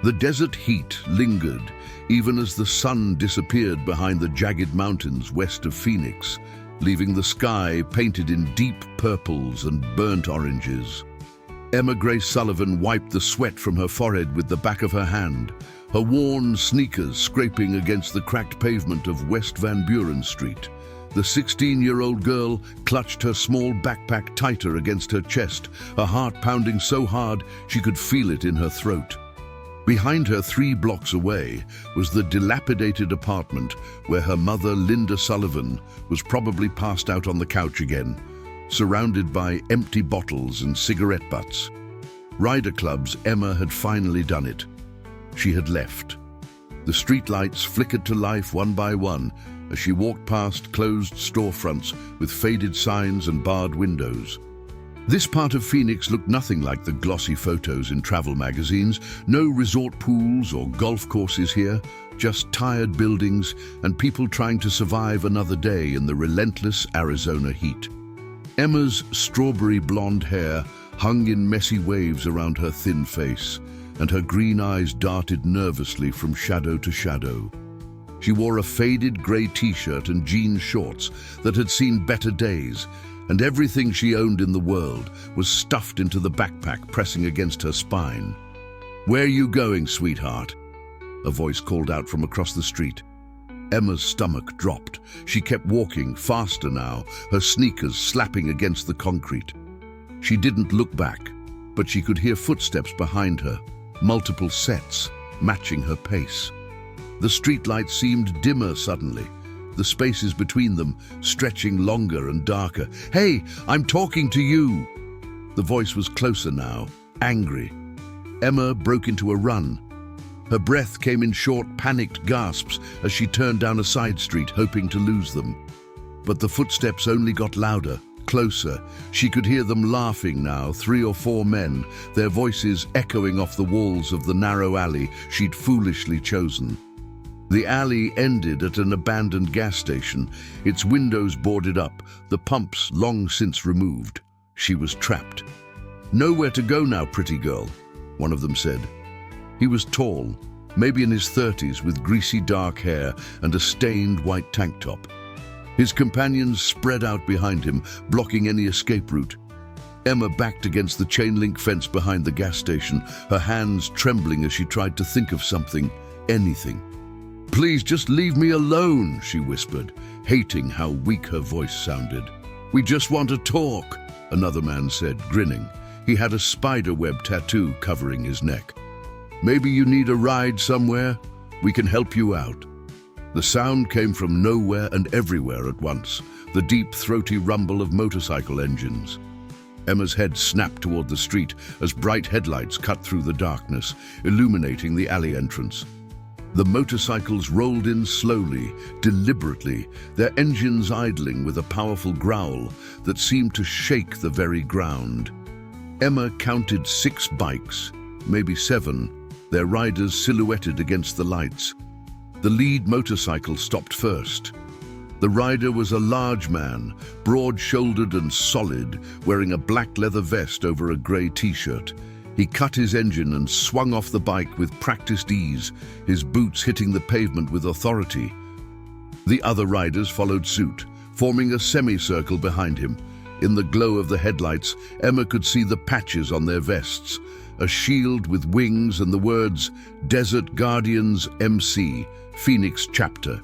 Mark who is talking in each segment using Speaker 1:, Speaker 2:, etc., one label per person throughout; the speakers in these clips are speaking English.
Speaker 1: The desert heat lingered, even as the sun disappeared behind the jagged mountains west of Phoenix, leaving the sky painted in deep purples and burnt oranges. Emma Grace Sullivan wiped the sweat from her forehead with the back of her hand, her worn sneakers scraping against the cracked pavement of West Van Buren Street. The 16-year-old girl clutched her small backpack tighter against her chest, her heart pounding so hard she could feel it in her throat. Behind her, 3 blocks away, was the dilapidated apartment where her mother, Linda Sullivan, was probably passed out on the couch again, surrounded by empty bottles and cigarette butts. Rider clubs, Emma had finally done it. She had left. The streetlights flickered to life one by one as she walked past closed storefronts with faded signs and barred windows. This part of Phoenix looked nothing like the glossy photos in travel magazines. No resort pools or golf courses here, just tired buildings and people trying to survive another day in the relentless Arizona heat. Emma's strawberry blonde hair hung in messy waves around her thin face, and her green eyes darted nervously from shadow to shadow. She wore a faded grey t-shirt and jean shorts that had seen better days, and everything she owned in the world was stuffed into the backpack pressing against her spine. "Where are you going, sweetheart?" a voice called out from across the street. Emma's stomach dropped. She kept walking, faster now, her sneakers slapping against the concrete. She didn't look back, but she could hear footsteps behind her, multiple sets, matching her pace. The streetlights seemed dimmer suddenly, the spaces between them stretching longer and darker. "Hey, I'm talking to you!" The voice was closer now, angry. Emma broke into a run. Her breath came in short, panicked gasps as she turned down a side street, hoping to lose them. But the footsteps only got louder, closer. She could hear them laughing now, 3 or 4 men, their voices echoing off the walls of the narrow alley she'd foolishly chosen. The alley ended at an abandoned gas station, its windows boarded up, the pumps long since removed. She was trapped. "Nowhere to go now, pretty girl," one of them said. He was tall, maybe in his 30s, with greasy dark hair and a stained white tank top. His companions spread out behind him, blocking any escape route. Emma backed against the chain-link fence behind the gas station, her hands trembling as she tried to think of something, anything. "Please, just leave me alone," she whispered, hating how weak her voice sounded. "We just want to talk," another man said, grinning. He had a spiderweb tattoo covering his neck. "Maybe you need a ride somewhere? We can help you out." The sound came from nowhere and everywhere at once, the deep, throaty rumble of motorcycle engines. Emma's head snapped toward the street as bright headlights cut through the darkness, illuminating the alley entrance. The motorcycles rolled in slowly, deliberately, their engines idling with a powerful growl that seemed to shake the very ground. Emma counted 6 bikes, maybe 7, their riders silhouetted against the lights. The lead motorcycle stopped first. The rider was a large man, broad-shouldered and solid, wearing a black leather vest over a grey t-shirt. He cut his engine and swung off the bike with practiced ease, his boots hitting the pavement with authority. The other riders followed suit, forming a semicircle behind him. In the glow of the headlights, Emma could see the patches on their vests, a shield with wings and the words Desert Guardians MC, Phoenix Chapter.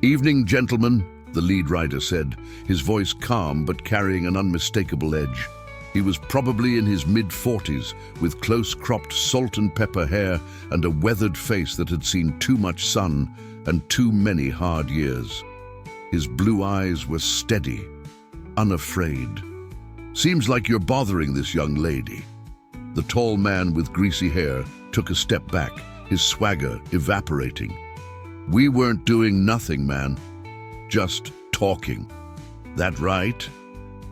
Speaker 1: "Evening, gentlemen," the lead rider said, his voice calm but carrying an unmistakable edge. He was probably in his mid-40s, with close-cropped salt and pepper hair and a weathered face that had seen too much sun and too many hard years. His blue eyes were steady, unafraid. "Seems like you're bothering this young lady." The tall man with greasy hair took a step back, his swagger evaporating. "We weren't doing nothing, man. Just talking." "That right?"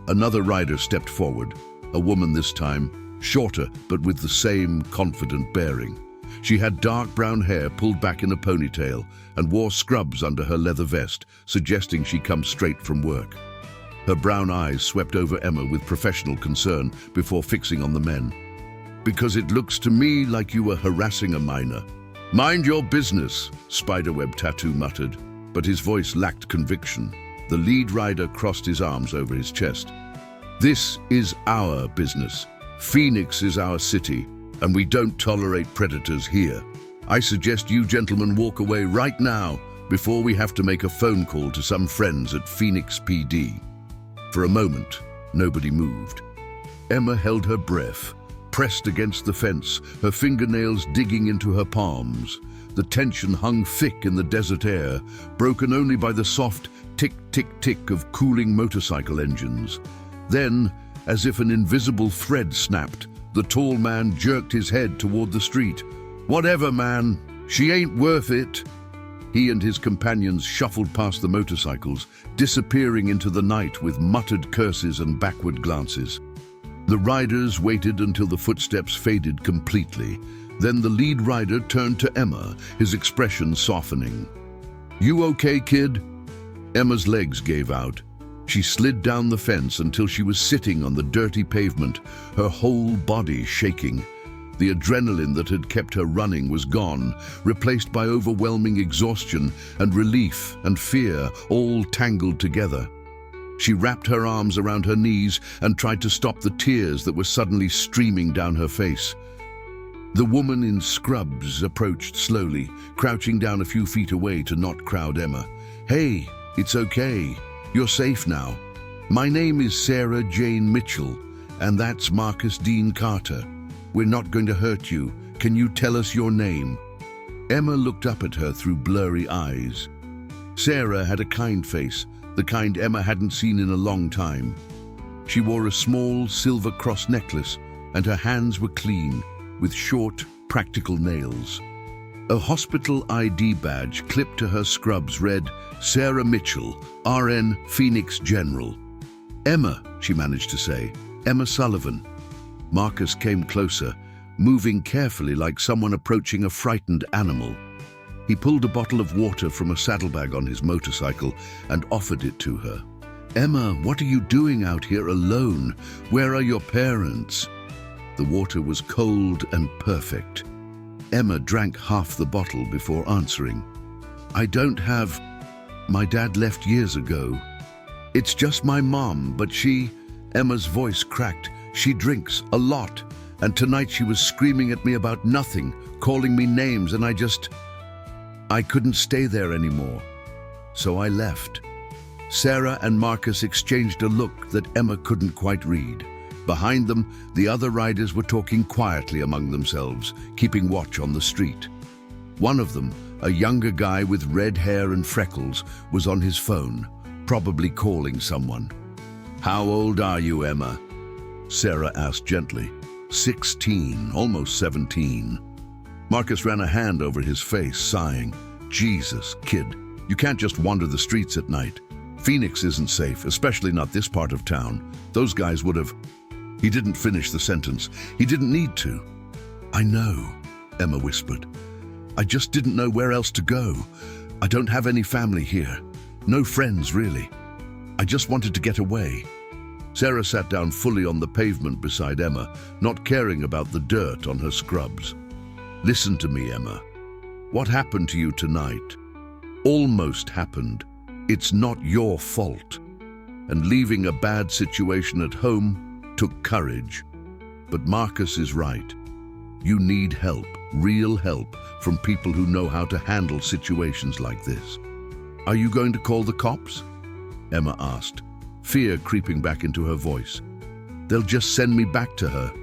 Speaker 1: Another rider stepped forward, a woman this time, shorter but with the same confident bearing. She had dark brown hair pulled back in a ponytail and wore scrubs under her leather vest, suggesting she come straight from work. Her brown eyes swept over Emma with professional concern before fixing on the men. Because it looks to me like you were harassing a minor. Mind your business, Spiderweb Tattoo muttered, but his voice lacked conviction. The lead rider crossed his arms over his chest. This is our business. Phoenix is our city, and we don't tolerate predators here. I suggest you gentlemen walk away right now before we have to make a phone call to some friends at Phoenix PD. For a moment, nobody moved. Emma held her breath, pressed against the fence, her fingernails digging into her palms. The tension hung thick in the desert air, broken only by the soft tick-tick-tick of cooling motorcycle engines. Then, as if an invisible thread snapped, the tall man jerked his head toward the street. "Whatever, man. She ain't worth it." He and his companions shuffled past the motorcycles, disappearing into the night with muttered curses and backward glances. The riders waited until the footsteps faded completely. Then the lead rider turned to Emma, his expression softening. "You okay, kid?" Emma's legs gave out. She slid down the fence until she was sitting on the dirty pavement, her whole body shaking. The adrenaline that had kept her running was gone, replaced by overwhelming exhaustion and relief and fear, all tangled together. She wrapped her arms around her knees and tried to stop the tears that were suddenly streaming down her face. The woman in scrubs approached slowly, crouching down a few feet away to not crowd Emma. "Hey, it's okay. You're safe now. My name is Sarah Jane Mitchell, and that's Marcus Dean Carter. We're not going to hurt you. Can you tell us your name?" Emma looked up at her through blurry eyes. Sarah had a kind face, the kind Emma hadn't seen in a long time. She wore a small silver cross necklace, and her hands were clean, with short, practical nails. A hospital ID badge clipped to her scrubs read, "Sarah Mitchell, RN, Phoenix General." "Emma," she managed to say. "Emma Sullivan." Marcus came closer, moving carefully like someone approaching a frightened animal. He pulled a bottle of water from a saddlebag on his motorcycle and offered it to her. "Emma, what are you doing out here alone? Where are your parents?" The water was cold and perfect. Emma drank half the bottle before answering. "I don't have... My dad left years ago. It's just my mom, but she..." Emma's voice cracked. "She drinks a lot, and tonight she was screaming at me about nothing, calling me names, and I couldn't stay there anymore. So I left." Sarah and Marcus exchanged a look that Emma couldn't quite read. Behind them, the other riders were talking quietly among themselves, keeping watch on the street. One of them, a younger guy with red hair and freckles, was on his phone, probably calling someone. "How old are you, Emma?" Sarah asked gently. 16, almost 17. Marcus ran a hand over his face, sighing. "Jesus, kid, you can't just wander the streets at night. Phoenix isn't safe, especially not this part of town. Those guys would have..." He didn't finish the sentence. He didn't need to. "I know," Emma whispered. "I just didn't know where else to go. I don't have any family here. No friends, really. I just wanted to get away." Sarah sat down fully on the pavement beside Emma, not caring about the dirt on her scrubs. "Listen to me, Emma. What happened to you tonight? Almost happened. It's not your fault. And leaving a bad situation at home took courage. But Marcus is right. You need help, real help, from people who know how to handle situations like this." "Are you going to call the cops?" Emma asked, fear creeping back into her voice. "They'll just send me back to her."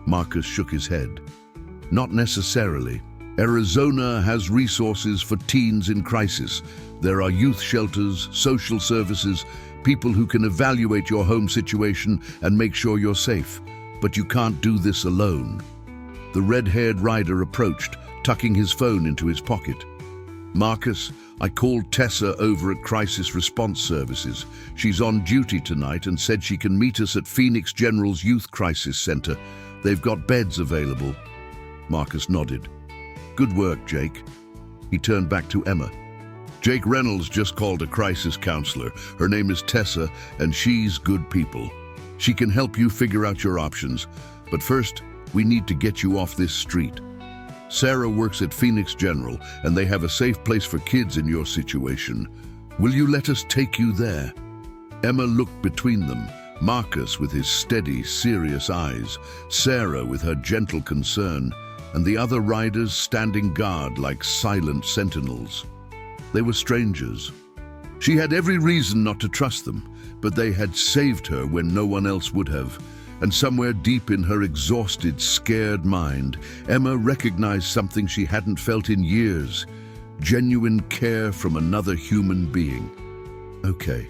Speaker 1: Marcus shook his head. "Not necessarily. Arizona has resources for teens in crisis. There are youth shelters, social services, people who can evaluate your home situation and make sure you're safe. But you can't do this alone." The red-haired rider approached, tucking his phone into his pocket. "Marcus, I called Tessa over at Crisis Response Services. She's on duty tonight and said she can meet us at Phoenix General's Youth Crisis Center. They've got beds available." Marcus nodded. "Good work, Jake." He turned back to Emma. "Jake Reynolds just called a crisis counselor. Her name is Tessa, and she's good people. She can help you figure out your options. But first, We need to get you off this street. Sarah works at Phoenix General, and they have a safe place for kids in your situation. Will you let us take you there?" Emma looked between them, Marcus with his steady, serious eyes, Sarah with her gentle concern, and the other riders standing guard like silent sentinels. They were strangers. She had every reason not to trust them, but they had saved her when no one else would have. And somewhere deep in her exhausted, scared mind, Emma recognized something she hadn't felt in years: genuine care from another human being. "Okay,"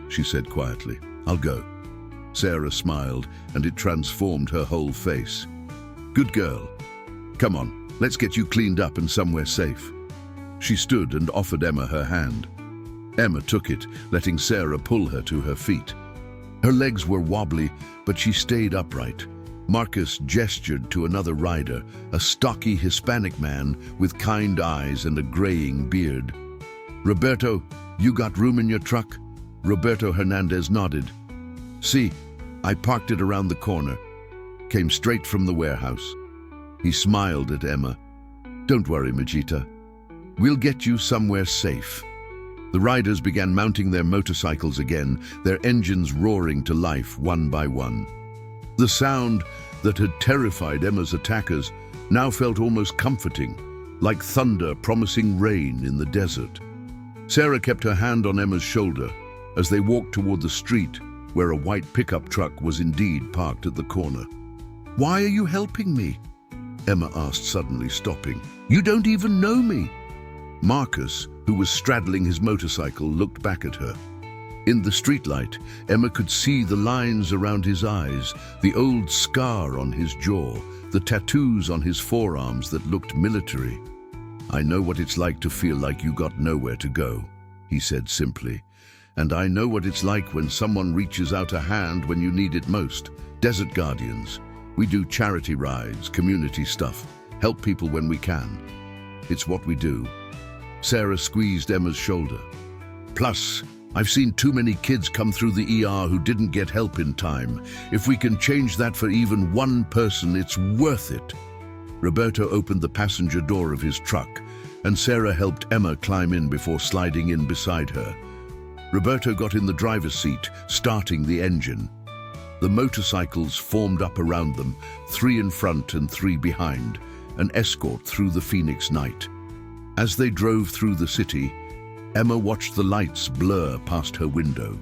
Speaker 1: she said quietly. "I'll go." Sarah smiled, and it transformed her whole face. "Good girl. Come on, let's get you cleaned up and somewhere safe." She stood and offered Emma her hand. Emma took it, letting Sarah pull her to her feet. Her legs were wobbly, but she stayed upright. Marcus gestured to another rider, a stocky Hispanic man with kind eyes and a graying beard. "Roberto, you got room in your truck?" Roberto Hernandez nodded. "See, I parked it around the corner. Came straight from the warehouse." He smiled at Emma. "Don't worry, Majita. We'll get you somewhere safe." The riders began mounting their motorcycles again, their engines roaring to life one by one. The sound that had terrified Emma's attackers now felt almost comforting, like thunder promising rain in the desert. Sarah kept her hand on Emma's shoulder as they walked toward the street, where a white pickup truck was indeed parked at the corner. "Why are you helping me?" Emma asked, suddenly stopping. "You don't even know me." Marcus, who was straddling his motorcycle, looked back at her. In the streetlight, Emma could see the lines around his eyes, the old scar on his jaw, the tattoos on his forearms that looked military. "I know what it's like to feel like you got nowhere to go," he said simply. "And I know what it's like when someone reaches out a hand when you need it most. Desert Guardians. We do charity rides, community stuff, help people when we can. It's what we do." Sarah squeezed Emma's shoulder. "Plus, I've seen too many kids come through the ER who didn't get help in time. If we can change that for even one person, it's worth it." Roberto opened the passenger door of his truck, and Sarah helped Emma climb in before sliding in beside her. Roberto got in the driver's seat, starting the engine. The motorcycles formed up around them, 3 in front and 3 behind, an escort through the Phoenix night. As they drove through the city, Emma watched the lights blur past her window.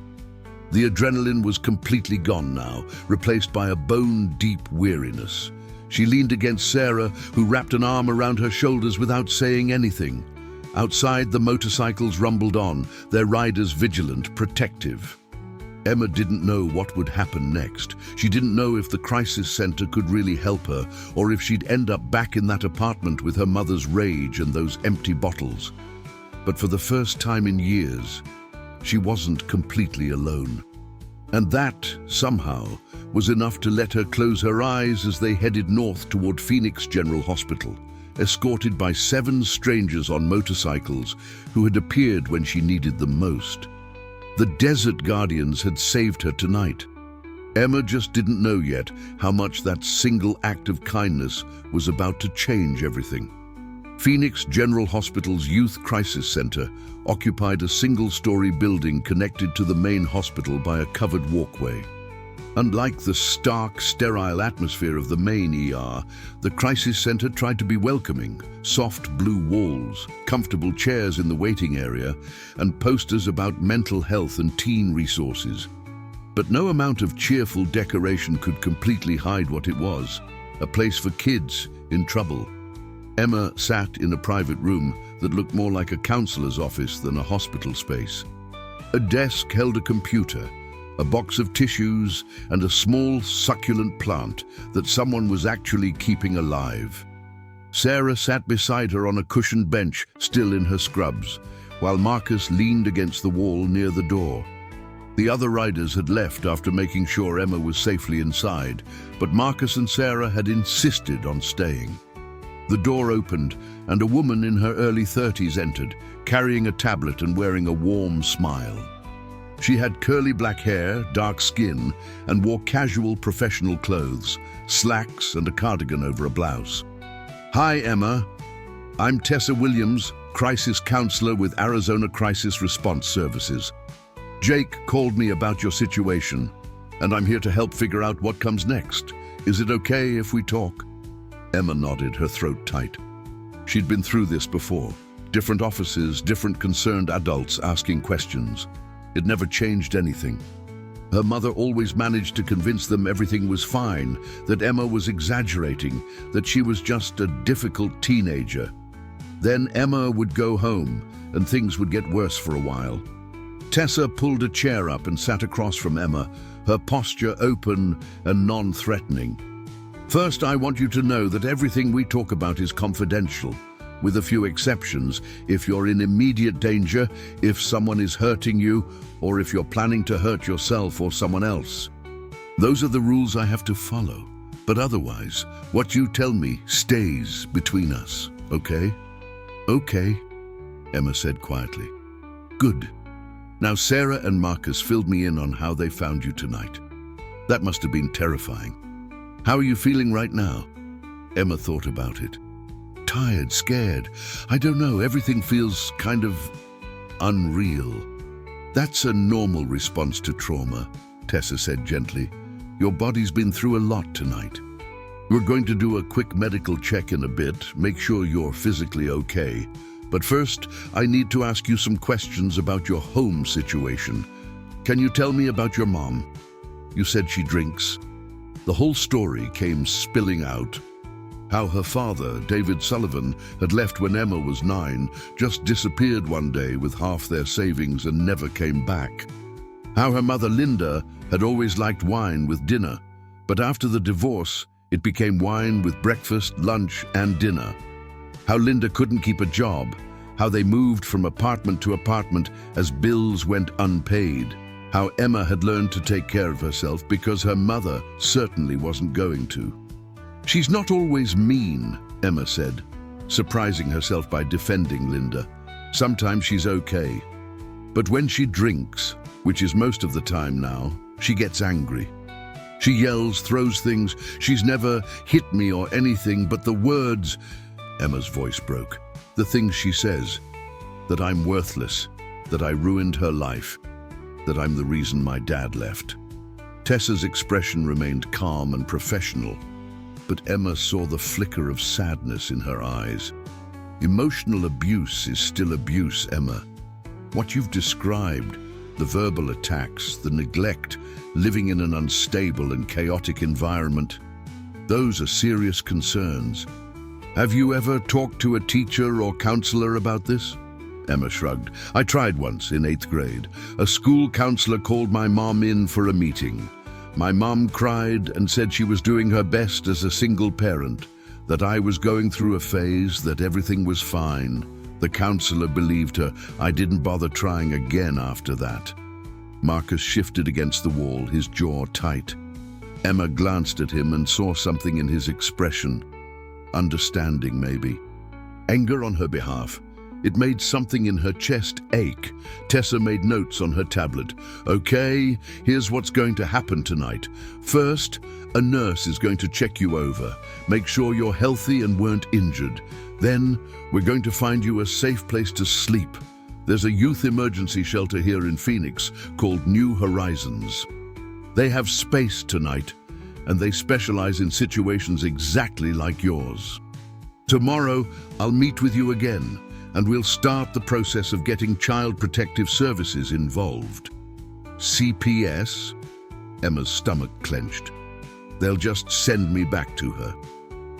Speaker 1: The adrenaline was completely gone now, replaced by a bone-deep weariness. She leaned against Sarah, who wrapped an arm around her shoulders without saying anything. Outside, the motorcycles rumbled on, their riders vigilant, protective. Emma didn't know what would happen next. She didn't know if the crisis center could really help her, or if she'd end up back in that apartment with her mother's rage and those empty bottles. But for the first time in years, she wasn't completely alone. And that, somehow, was enough to let her close her eyes as they headed north toward Phoenix General Hospital, escorted by 7 strangers on motorcycles who had appeared when she needed them most. The Desert Guardians had saved her tonight. Emma just didn't know yet how much that single act of kindness was about to change everything. Phoenix General Hospital's Youth Crisis Center occupied a single-story building connected to the main hospital by a covered walkway. Unlike the stark, sterile atmosphere of the main ER, the crisis center tried to be welcoming: soft blue walls, comfortable chairs in the waiting area, and posters about mental health and teen resources. But no amount of cheerful decoration could completely hide what it was: a place for kids in trouble. Emma sat in a private room that looked more like a counselor's office than a hospital space. A desk held a computer, a box of tissues, and a small, succulent plant that someone was actually keeping alive. Sarah sat beside her on a cushioned bench, still in her scrubs, while Marcus leaned against the wall near the door. The other riders had left after making sure Emma was safely inside, but Marcus and Sarah had insisted on staying. The door opened, and a woman in her early 30s entered, carrying a tablet and wearing a warm smile. She had curly black hair, dark skin, and wore casual professional clothes, slacks and a cardigan over a blouse. "Hi, Emma. I'm Tessa Williams, crisis counselor with Arizona Crisis Response Services. Jake called me about your situation, and I'm here to help figure out what comes next. Is it okay if we talk?" Emma nodded, her throat tight. She'd been through this before. Different offices, different concerned adults asking questions. It never changed anything. Her mother always managed to convince them everything was fine, that Emma was exaggerating, that she was just a difficult teenager. Then Emma would go home, and things would get worse for a while. Tessa pulled a chair up and sat across from Emma, her posture open and non-threatening. "First, I want you to know that everything we talk about is confidential, with a few exceptions. If you're in immediate danger, if someone is hurting you, or if you're planning to hurt yourself or someone else. Those are the rules I have to follow. But otherwise, what you tell me stays between us, okay?" "Okay," Emma said quietly. "Good. Now Sarah and Marcus filled me in on how they found you tonight. That must have been terrifying. How are you feeling right now?" Emma thought about it. "Tired, scared. I don't know, everything feels kind of unreal." "That's a normal response to trauma," Tessa said gently. "Your body's been through a lot tonight. We're going to do a quick medical check in a bit, make sure you're physically okay. But first, I need to ask you some questions about your home situation. Can you tell me about your mom? You said she drinks." The whole story came spilling out. How her father, David Sullivan, had left when Emma was 9, just disappeared one day with half their savings and never came back. How her mother, Linda, had always liked wine with dinner, but after the divorce, it became wine with breakfast, lunch, and dinner. How Linda couldn't keep a job. How they moved from apartment to apartment as bills went unpaid. How Emma had learned to take care of herself because her mother certainly wasn't going to. "She's not always mean," Emma said, surprising herself by defending Linda. "Sometimes she's okay. But when she drinks, which is most of the time now, she gets angry. She yells, throws things. She's never hit me or anything, but the words..." Emma's voice broke. "The things she says, that I'm worthless, that I ruined her life, that I'm the reason my dad left." Tessa's expression remained calm and professional, but Emma saw the flicker of sadness in her eyes. "Emotional abuse is still abuse, Emma. What you've described, the verbal attacks, the neglect, living in an unstable and chaotic environment, those are serious concerns. Have you ever talked to a teacher or counselor about this?" Emma shrugged. "I tried once in 8th grade. A school counselor called my mom in for a meeting. My mom cried and said she was doing her best as a single parent, that I was going through a phase, that everything was fine. The counselor believed her. I didn't bother trying again after that." Marcus shifted against the wall, his jaw tight. Emma glanced at him and saw something in his expression. Understanding, maybe. Anger on her behalf. It made something in her chest ache. Tessa made notes on her tablet. "Okay, here's what's going to happen tonight. First, a nurse is going to check you over, make sure you're healthy and weren't injured. Then, we're going to find you a safe place to sleep. There's a youth emergency shelter here in Phoenix called New Horizons. They have space tonight, and they specialize in situations exactly like yours. Tomorrow, I'll meet with you again, and we'll start the process of getting Child Protective Services involved." "CPS?" Emma's stomach clenched. "They'll just send me back to her."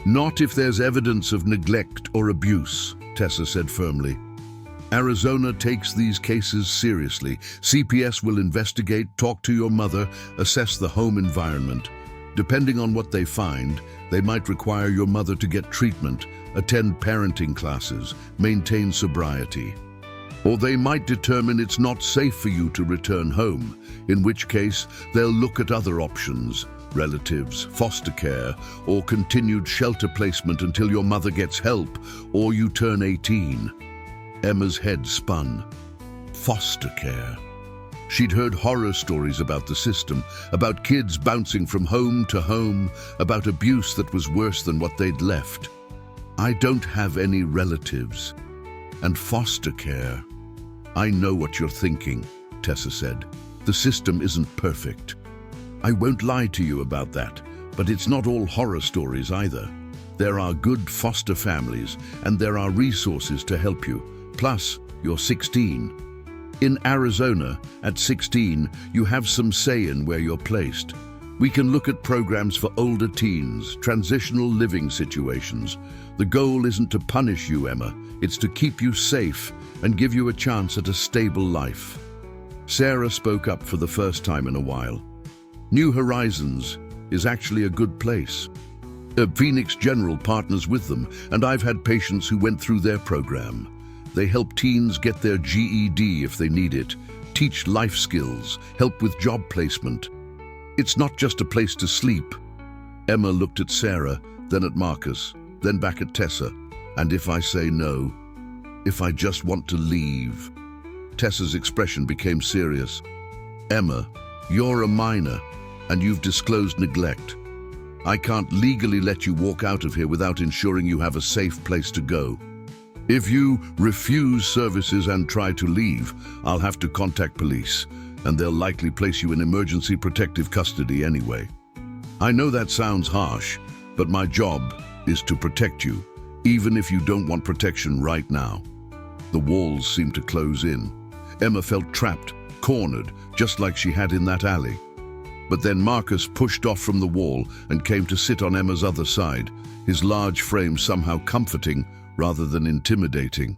Speaker 1: "Not if there's evidence of neglect or abuse," Tessa said firmly. "Arizona takes these cases seriously. CPS will investigate, talk to your mother, assess the home environment. Depending on what they find, they might require your mother to get treatment, attend parenting classes, maintain sobriety. Or they might determine it's not safe for you to return home, in which case they'll look at other options, relatives, foster care, or continued shelter placement until your mother gets help or you turn 18. Emma's head spun. Foster care. She'd heard horror stories about the system, about kids bouncing from home to home, about abuse that was worse than what they'd left. I don't have any relatives. And foster care. I know what you're thinking, Tessa said. The system isn't perfect. I won't lie to you about that, but it's not all horror stories either. There are good foster families, and there are resources to help you. Plus, you're 16. In Arizona, at 16, you have some say in where you're placed. We can look at programs for older teens, transitional living situations. The goal isn't to punish you, Emma. It's to keep you safe and give you a chance at a stable life. Sarah spoke up for the first time in a while. New Horizons is actually a good place. Phoenix General partners with them, and I've had patients who went through their program. They help teens get their GED if they need it, teach life skills, help with job placement. It's not just a place to sleep. Emma looked at Sarah, then at Marcus, then back at Tessa. And if I say no, if I just want to leave? Tessa's expression became serious. Emma, you're a minor, and you've disclosed neglect. I can't legally let you walk out of here without ensuring you have a safe place to go. If you refuse services and try to leave, I'll have to contact police, and they'll likely place you in emergency protective custody anyway. I know that sounds harsh, but my job is to protect you, even if you don't want protection right now. The walls seemed to close in. Emma felt trapped, cornered, just like she had in that alley. But then Marcus pushed off from the wall and came to sit on Emma's other side, his large frame somehow comforting rather than intimidating.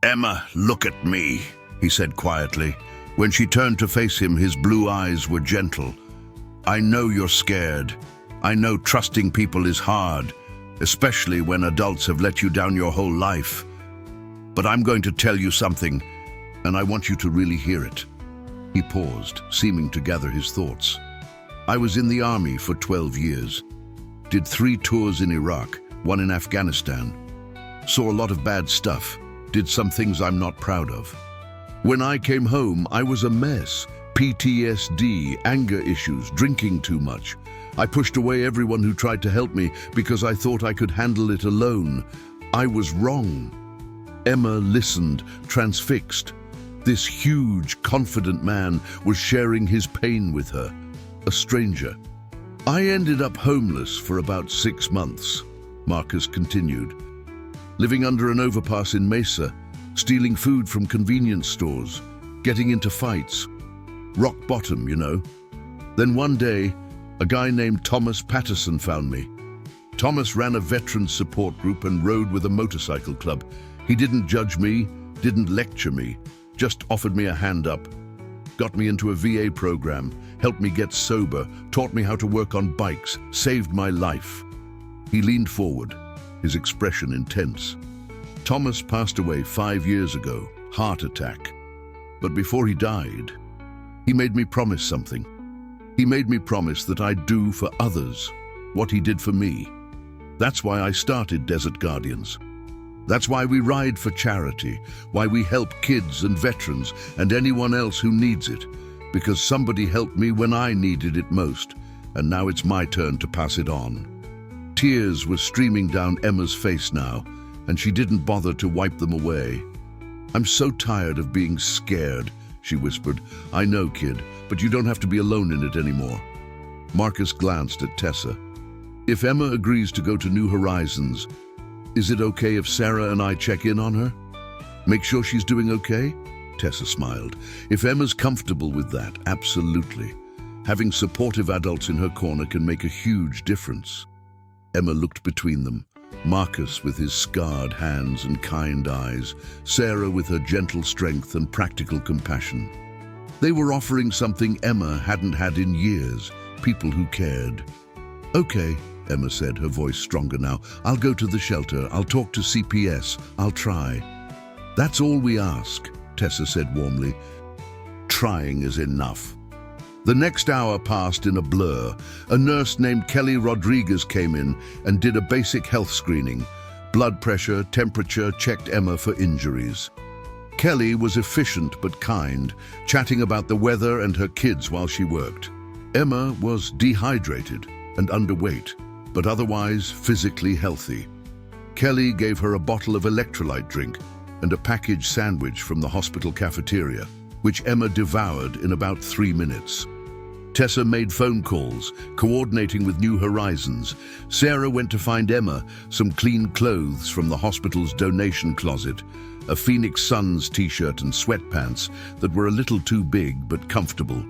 Speaker 1: "Emma, look at me," he said quietly. When she turned to face him, his blue eyes were gentle. "I know you're scared. I know trusting people is hard, especially when adults have let you down your whole life. But I'm going to tell you something, and I want you to really hear it." He paused, seeming to gather his thoughts. "I was in the army for 12 years. Did 3 tours in Iraq, 1 in Afghanistan. Saw a lot of bad stuff. Did some things I'm not proud of. When I came home, I was a mess. PTSD, anger issues, drinking too much. I pushed away everyone who tried to help me because I thought I could handle it alone. I was wrong." Emma listened, transfixed. This huge, confident man was sharing his pain with her, a stranger. "I ended up homeless for about 6 months, Marcus continued. Living under an overpass in Mesa, stealing food from convenience stores, getting into fights. Rock bottom, you know. Then one day, a guy named Thomas Patterson found me. Thomas ran a veterans support group and rode with a motorcycle club. He didn't judge me, didn't lecture me, just offered me a hand up. Got me into a VA program, helped me get sober, taught me how to work on bikes, saved my life." He leaned forward, his expression intense. "Thomas passed away 5 years ago, heart attack. But before he died, he made me promise something. He made me promise that I'd do for others what he did for me. That's why I started Desert Guardians. That's why we ride for charity, why we help kids and veterans and anyone else who needs it, because somebody helped me when I needed it most, and now it's my turn to pass it on." Tears were streaming down Emma's face now, and she didn't bother to wipe them away. "I'm so tired of being scared," she whispered. "I know, kid, but you don't have to be alone in it anymore." Marcus glanced at Tessa. "If Emma agrees to go to New Horizons, is it okay if Sarah and I check in on her? Make sure she's doing okay?" Tessa smiled. "If Emma's comfortable with that, absolutely. Having supportive adults in her corner can make a huge difference." Emma looked between them. Marcus with his scarred hands and kind eyes, Sarah with her gentle strength and practical compassion. They were offering something Emma hadn't had in years, people who cared. "Okay," Emma said, her voice stronger now. "I'll go to the shelter. I'll talk to CPS. I'll try." "That's all we ask," Tessa said warmly. "Trying is enough." The next hour passed in a blur. A nurse named Kelly Rodriguez came in and did a basic health screening. Blood pressure, temperature, checked Emma for injuries. Kelly was efficient but kind, chatting about the weather and her kids while she worked. Emma was dehydrated and underweight, but otherwise physically healthy. Kelly gave her a bottle of electrolyte drink and a packaged sandwich from the hospital cafeteria, which Emma devoured in about 3 minutes. Tessa made phone calls, coordinating with New Horizons. Sarah went to find Emma some clean clothes from the hospital's donation closet, a Phoenix Suns t-shirt and sweatpants that were a little too big but comfortable.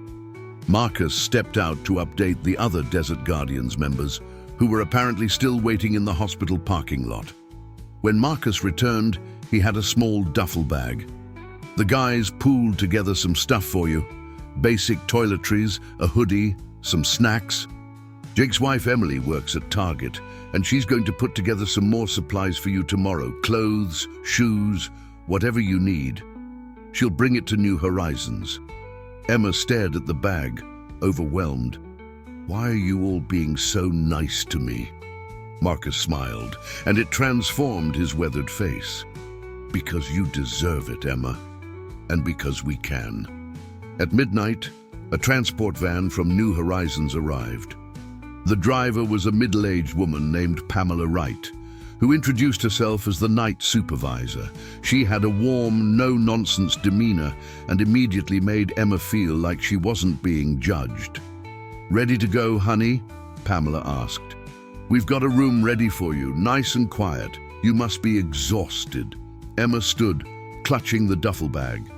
Speaker 1: Marcus stepped out to update the other Desert Guardians members, who were apparently still waiting in the hospital parking lot. When Marcus returned, he had a small duffel bag. "The guys pooled together some stuff for you. Basic toiletries, a hoodie, some snacks. Jake's wife Emily works at Target, and she's going to put together some more supplies for you tomorrow. Clothes, shoes, whatever you need. She'll bring it to New Horizons." Emma stared at the bag, overwhelmed. "Why are you all being so nice to me?" Marcus smiled, and it transformed his weathered face. "Because you deserve it, Emma, and because we can." At midnight, a transport van from New Horizons arrived. The driver was a middle-aged woman named Pamela Wright, who introduced herself as the night supervisor. She had a warm, no-nonsense demeanor and immediately made Emma feel like she wasn't being judged. "Ready to go, honey?" Pamela asked. "We've got a room ready for you, nice and quiet. You must be exhausted." Emma stood, clutching the duffel bag.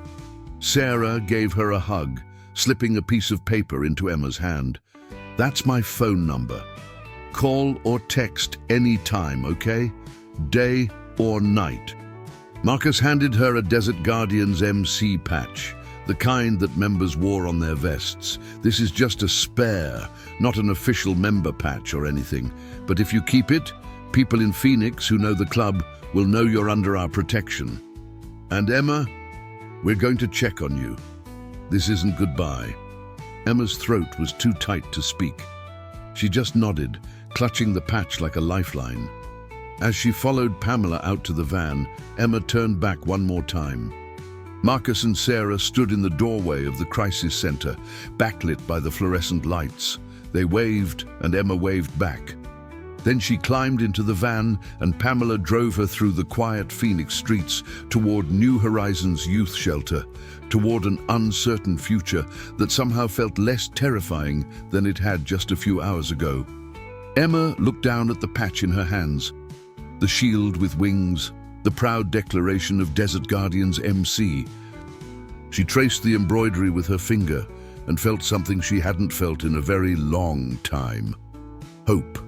Speaker 1: Sarah gave her a hug, slipping a piece of paper into Emma's hand. "That's my phone number. Call or text any time, okay? Day or night." Marcus handed her a Desert Guardians MC patch, the kind that members wore on their vests. "This is just a spare, not an official member patch or anything. But if you keep it, people in Phoenix who know the club will know you're under our protection. And Emma, we're going to check on you. This isn't goodbye." Emma's throat was too tight to speak. She just nodded, clutching the patch like a lifeline. As she followed Pamela out to the van, Emma turned back one more time. Marcus and Sarah stood in the doorway of the crisis center, backlit by the fluorescent lights. They waved, and Emma waved back. Then she climbed into the van, and Pamela drove her through the quiet Phoenix streets toward New Horizons Youth Shelter, toward an uncertain future that somehow felt less terrifying than it had just a few hours ago. Emma looked down at the patch in her hands, the shield with wings, the proud declaration of Desert Guardians MC. She traced the embroidery with her finger and felt something she hadn't felt in a very long time. Hope.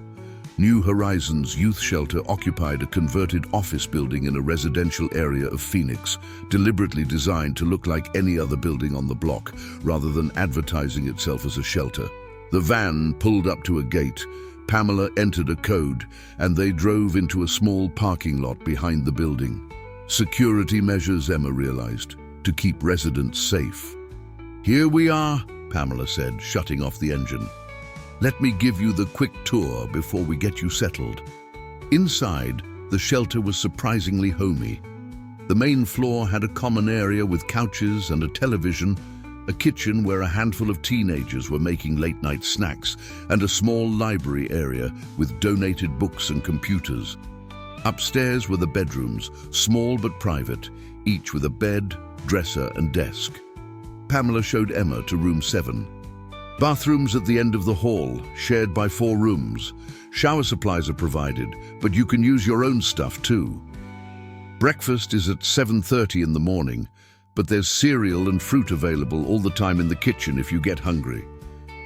Speaker 1: New Horizons Youth Shelter occupied a converted office building in a residential area of Phoenix, deliberately designed to look like any other building on the block, rather than advertising itself as a shelter. The van pulled up to a gate. Pamela entered a code, and they drove into a small parking lot behind the building. Security measures, Emma realized, to keep residents safe. "Here we are," Pamela said, shutting off the engine. "Let me give you the quick tour before we get you settled." Inside, the shelter was surprisingly homey. The main floor had a common area with couches and a television, a kitchen where a handful of teenagers were making late-night snacks, and a small library area with donated books and computers. Upstairs were the bedrooms, small but private, each with a bed, dresser, and desk. Pamela showed Emma to room 7. Bathrooms at the end of the hall, shared by 4 rooms. Shower supplies are provided, but you can use your own stuff too. Breakfast is at 7:30 in the morning, but there's cereal and fruit available all the time in the kitchen if you get hungry.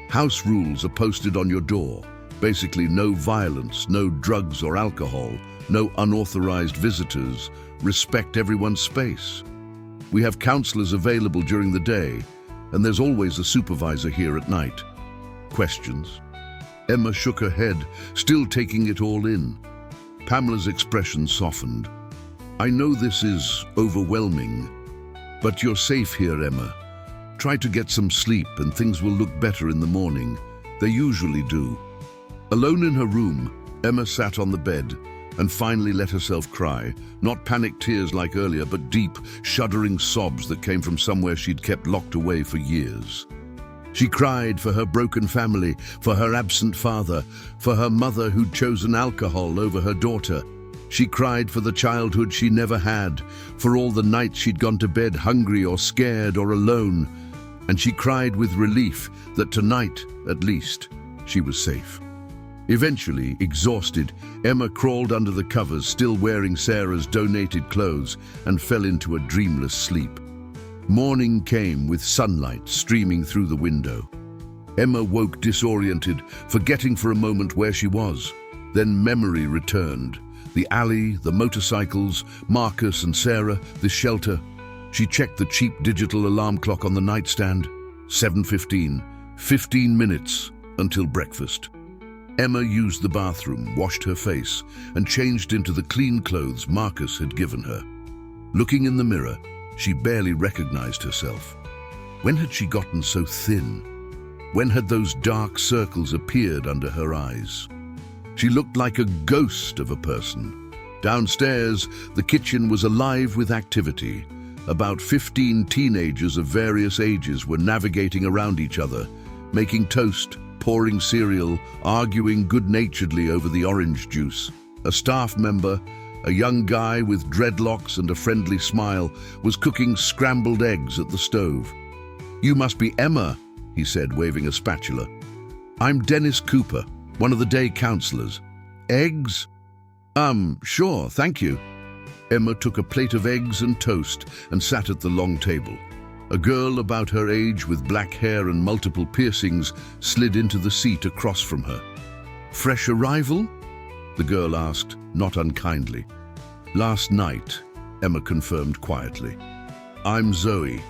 Speaker 1: House rules are posted on your door. Basically, no violence, no drugs or alcohol, no unauthorized visitors. Respect everyone's space. We have counselors available during the day, and there's always a supervisor here at night. Questions? Emma shook her head, still taking it all in. Pamela's expression softened. "I know this is overwhelming, but you're safe here, Emma. Try to get some sleep and things will look better in the morning. They usually do." Alone in her room, Emma sat on the bed, and finally let herself cry, not panicked tears like earlier, but deep, shuddering sobs that came from somewhere she'd kept locked away for years. She cried for her broken family, for her absent father, for her mother who'd chosen alcohol over her daughter. She cried for the childhood she never had, for all the nights she'd gone to bed hungry or scared or alone. And she cried with relief that tonight, at least, she was safe. Eventually, exhausted, Emma crawled under the covers, still wearing Sarah's donated clothes, and fell into a dreamless sleep. Morning came with sunlight streaming through the window. Emma woke disoriented, forgetting for a moment where she was. Then memory returned. The alley, the motorcycles, Marcus and Sarah, the shelter. She checked the cheap digital alarm clock on the nightstand. 7:15. 15 minutes until breakfast. Emma used the bathroom, washed her face, and changed into the clean clothes Marcus had given her. Looking in the mirror, she barely recognized herself. When had she gotten so thin? When had those dark circles appeared under her eyes? She looked like a ghost of a person. Downstairs, the kitchen was alive with activity. About 15 teenagers of various ages were navigating around each other, making toast, pouring cereal, arguing good-naturedly over the orange juice. A staff member, a young guy with dreadlocks and a friendly smile, was cooking scrambled eggs at the stove. "You must be Emma," he said, waving a spatula. "I'm Dennis Cooper, one of the day counselors. Eggs?" Sure, thank you." Emma took a plate of eggs and toast and sat at the long table. A girl about her age with black hair and multiple piercings slid into the seat across from her. "Fresh arrival?" the girl asked, not unkindly. "Last night," Emma confirmed quietly. "I'm Zoe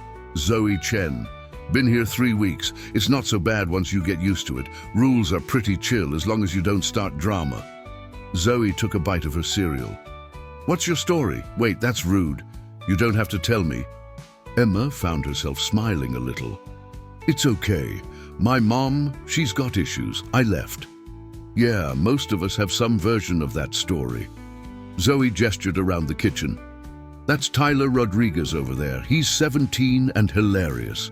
Speaker 1: Chen. Been here 3 weeks. It's not so bad once you get used to it. Rules are pretty chill as long as you don't start drama." Zoe took a bite of her cereal. "What's your story? Wait, that's rude. You don't have to tell me." Emma found herself smiling a little. "It's okay. My mom, she's got issues. I left." "Yeah, most of us have some version of that story." Zoe gestured around the kitchen. "That's Tyler Rodriguez over there. He's 17 and hilarious.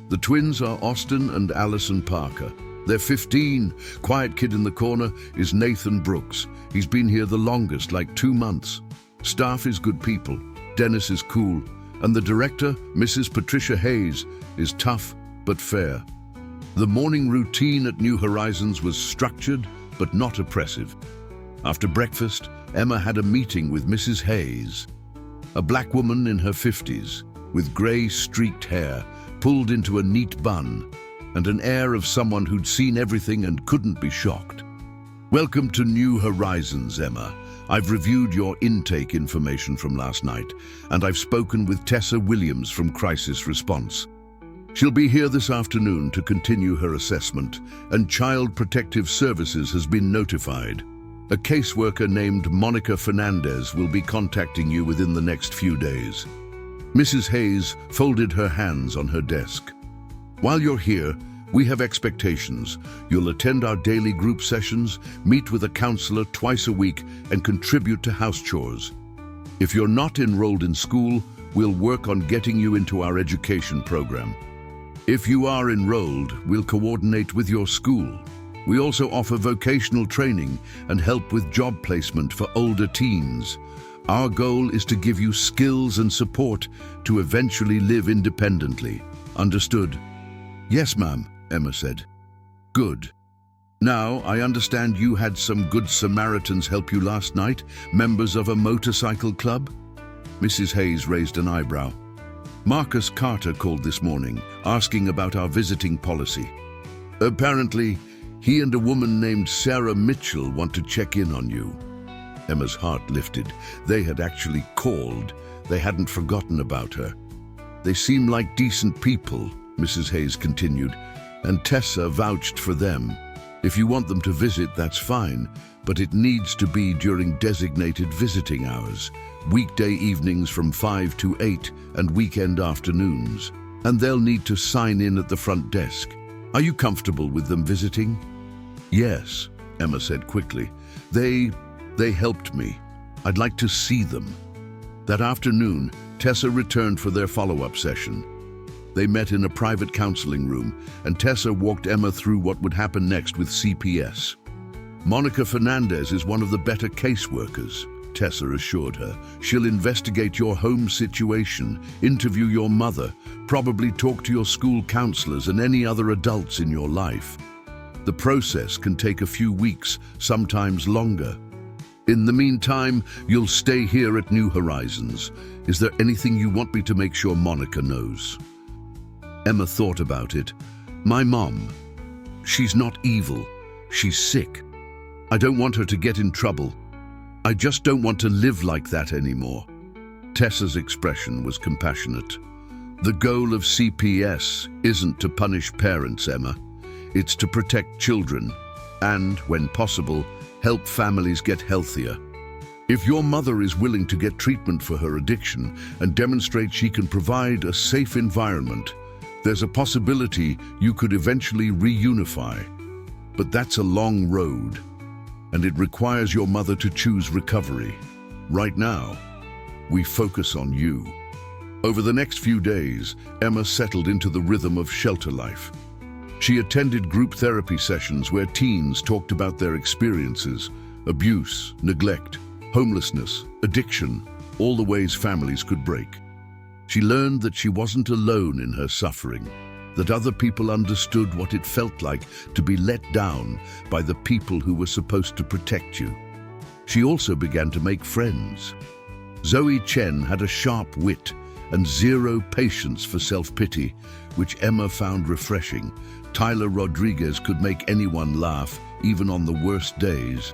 Speaker 1: The twins are Austin and Allison Parker. They're 15. Quiet kid in the corner is Nathan Brooks. He's been here the longest, like 2 months. Staff is good people. Dennis is cool. And the director, Mrs. Patricia Hayes, is tough but fair." The morning routine at New Horizons was structured but not oppressive. After breakfast, Emma had a meeting with Mrs. Hayes, a black woman in her 50s, with grey streaked hair, pulled into a neat bun, and an air of someone who'd seen everything and couldn't be shocked. "Welcome to New Horizons, Emma. I've reviewed your intake information from last night, and I've spoken with Tessa Williams from Crisis Response. She'll be here this afternoon to continue her assessment, and Child Protective Services has been notified. A caseworker named Monica Fernandez will be contacting you within the next few days." Mrs. Hayes folded her hands on her desk. "While you're here, we have expectations. You'll attend our daily group sessions, meet with a counselor twice a week, and contribute to house chores. If you're not enrolled in school, we'll work on getting you into our education program. If you are enrolled, we'll coordinate with your school. We also offer vocational training and help with job placement for older teens. Our goal is to give you skills and support to eventually live independently. Understood?" "Yes, ma'am," Emma said. "Good. Now, I understand you had some good Samaritans help you last night, members of a motorcycle club?" Mrs. Hayes raised an eyebrow. "Marcus Carter called this morning, asking about our visiting policy. Apparently, he and a woman named Sarah Mitchell want to check in on you." Emma's heart lifted. They had actually called. They hadn't forgotten about her. "They seem like decent people," Mrs. Hayes continued, "and Tessa vouched for them. If you want them to visit, that's fine, but it needs to be during designated visiting hours, weekday evenings from 5 to 8 and weekend afternoons. And they'll need to sign in at the front desk. Are you comfortable with them visiting?" "Yes," Emma said quickly. They helped me. I'd like to see them. That afternoon, Tessa returned for their follow-up session. They met in a private counseling room, and Tessa walked Emma through what would happen next with CPS. Monica Fernandez is one of the better caseworkers, Tessa assured her. She'll investigate your home situation, interview your mother, probably talk to your school counselors and any other adults in your life. The process can take a few weeks, sometimes longer. In the meantime, you'll stay here at New Horizons. Is there anything you want me to make sure Monica knows? Emma thought about it. My mom. She's not evil. She's sick. I don't want her to get in trouble. I just don't want to live like that anymore. Tessa's expression was compassionate. The goal of CPS isn't to punish parents, Emma. It's to protect children and, when possible, help families get healthier. If your mother is willing to get treatment for her addiction and demonstrate she can provide a safe environment, there's a possibility you could eventually reunify. But that's a long road, and it requires your mother to choose recovery. Right now, we focus on you. Over the next few days, Emma settled into the rhythm of shelter life. She attended group therapy sessions where teens talked about their experiences, abuse, neglect, homelessness, addiction, all the ways families could break. She learned that she wasn't alone in her suffering, that other people understood what it felt like to be let down by the people who were supposed to protect you. She also began to make friends. Zoe Chen had a sharp wit and zero patience for self-pity, which Emma found refreshing. Tyler Rodriguez could make anyone laugh, even on the worst days.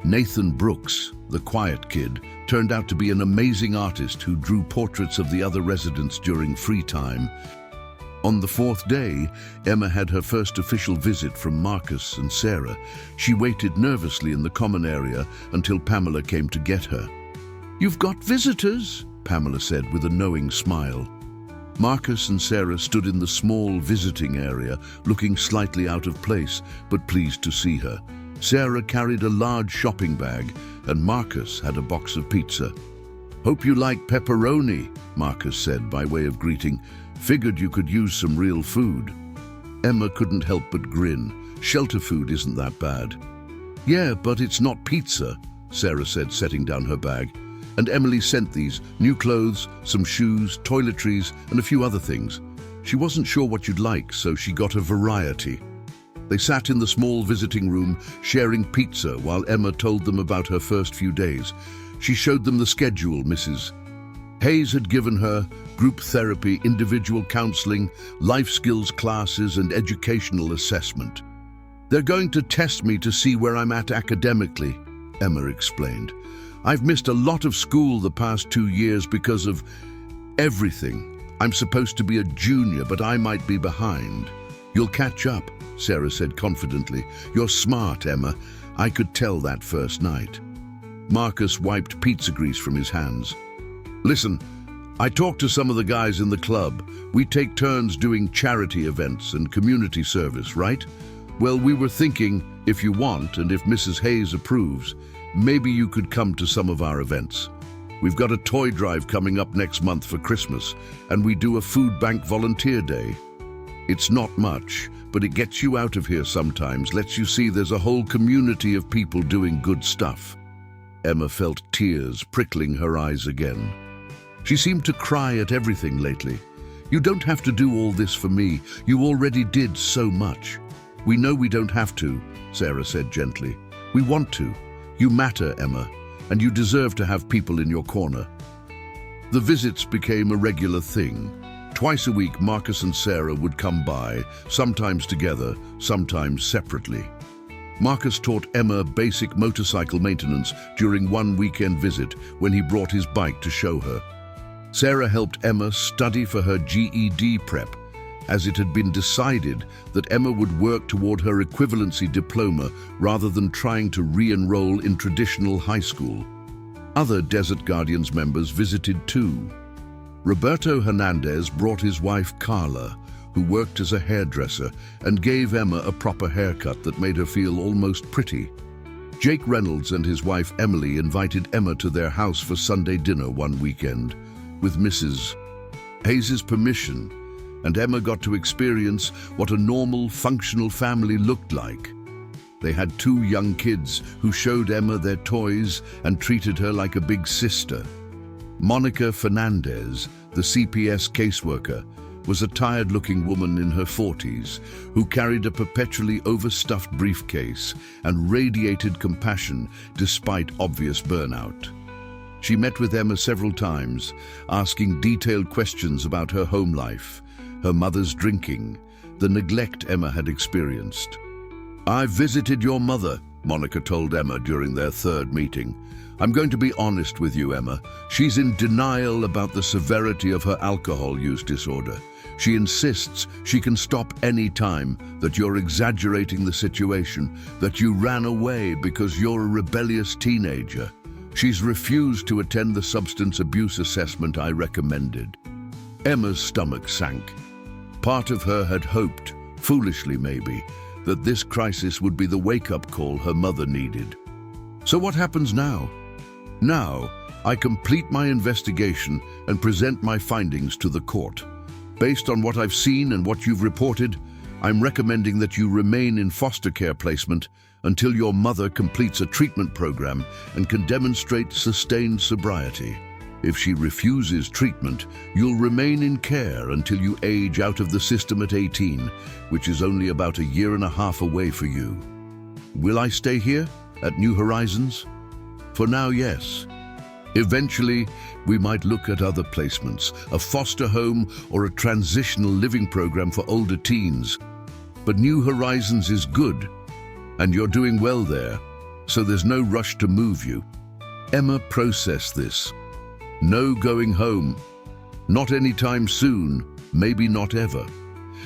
Speaker 1: Nathan Brooks, the quiet kid, turned out to be an amazing artist who drew portraits of the other residents during free time. On the fourth day, Emma had her first official visit from Marcus and Sarah. She waited nervously in the common area until Pamela came to get her. "You've got visitors," Pamela said with a knowing smile. Marcus and Sarah stood in the small visiting area, looking slightly out of place, but pleased to see her. Sarah carried a large shopping bag, and Marcus had a box of pizza. "Hope you like pepperoni," Marcus said by way of greeting. "Figured you could use some real food." Emma couldn't help but grin. Shelter food isn't that bad. "Yeah, but it's not pizza," Sarah said, setting down her bag. "And Emily sent these, new clothes, some shoes, toiletries, and a few other things. She wasn't sure what you'd like, so she got a variety." They sat in the small visiting room, sharing pizza while Emma told them about her first few days. She showed them the schedule Mrs. Hayes had given her: group therapy, individual counseling, life skills classes, and educational assessment. "They're going to test me to see where I'm at academically," Emma explained. "I've missed a lot of school the past 2 years because of everything. I'm supposed to be a junior, but I might be behind." "You'll catch up," Sarah said confidently. "You're smart, Emma. I could tell that first night." Marcus wiped pizza grease from his hands. "Listen, I talked to some of the guys in the club. We take turns doing charity events and community service, right? Well, we were thinking, if you want and if Mrs. Hayes approves, maybe you could come to some of our events. We've got a toy drive coming up next month for Christmas, and we do a food bank volunteer day. It's not much, but it gets you out of here sometimes, lets you see there's a whole community of people doing good stuff." Emma felt tears prickling her eyes again. She seemed to cry at everything lately. "You don't have to do all this for me. You already did so much." "We know we don't have to," Sarah said gently. "We want to. You matter, Emma, and you deserve to have people in your corner." The visits became a regular thing. Twice a week, Marcus and Sarah would come by, sometimes together, sometimes separately. Marcus taught Emma basic motorcycle maintenance during one weekend visit when he brought his bike to show her. Sarah helped Emma study for her GED prep, as it had been decided that Emma would work toward her equivalency diploma rather than trying to re-enroll in traditional high school. Other Desert Guardians members visited too. Roberto Hernandez brought his wife Carla, who worked as a hairdresser, and gave Emma a proper haircut that made her feel almost pretty. Jake Reynolds and his wife Emily invited Emma to their house for Sunday dinner one weekend, with Mrs. Hayes' permission, and Emma got to experience what a normal, functional family looked like. They had 2 young kids who showed Emma their toys and treated her like a big sister. Monica Fernandez, the CPS caseworker, was a tired-looking woman in her 40s who carried a perpetually overstuffed briefcase and radiated compassion despite obvious burnout. She met with Emma several times, asking detailed questions about her home life, her mother's drinking, the neglect Emma had experienced. "I've visited your mother," Monica told Emma during their 3rd meeting. "I'm going to be honest with you, Emma. She's in denial about the severity of her alcohol use disorder. She insists she can stop any time, that you're exaggerating the situation, that you ran away because you're a rebellious teenager. She's refused to attend the substance abuse assessment I recommended." Emma's stomach sank. Part of her had hoped, foolishly maybe, that this crisis would be the wake-up call her mother needed. So what happens now? Now, I complete my investigation and present my findings to the court. Based on what I've seen and what you've reported, I'm recommending that you remain in foster care placement until your mother completes a treatment program and can demonstrate sustained sobriety. If she refuses treatment, you'll remain in care until you age out of the system at 18, which is only about 1.5 years away for you. Will I stay here, at New Horizons? For now, yes. Eventually, we might look at other placements, a foster home or a transitional living program for older teens. But New Horizons is good, and you're doing well there, so there's no rush to move you. Emma processed this. No going home. Not anytime soon, maybe not ever.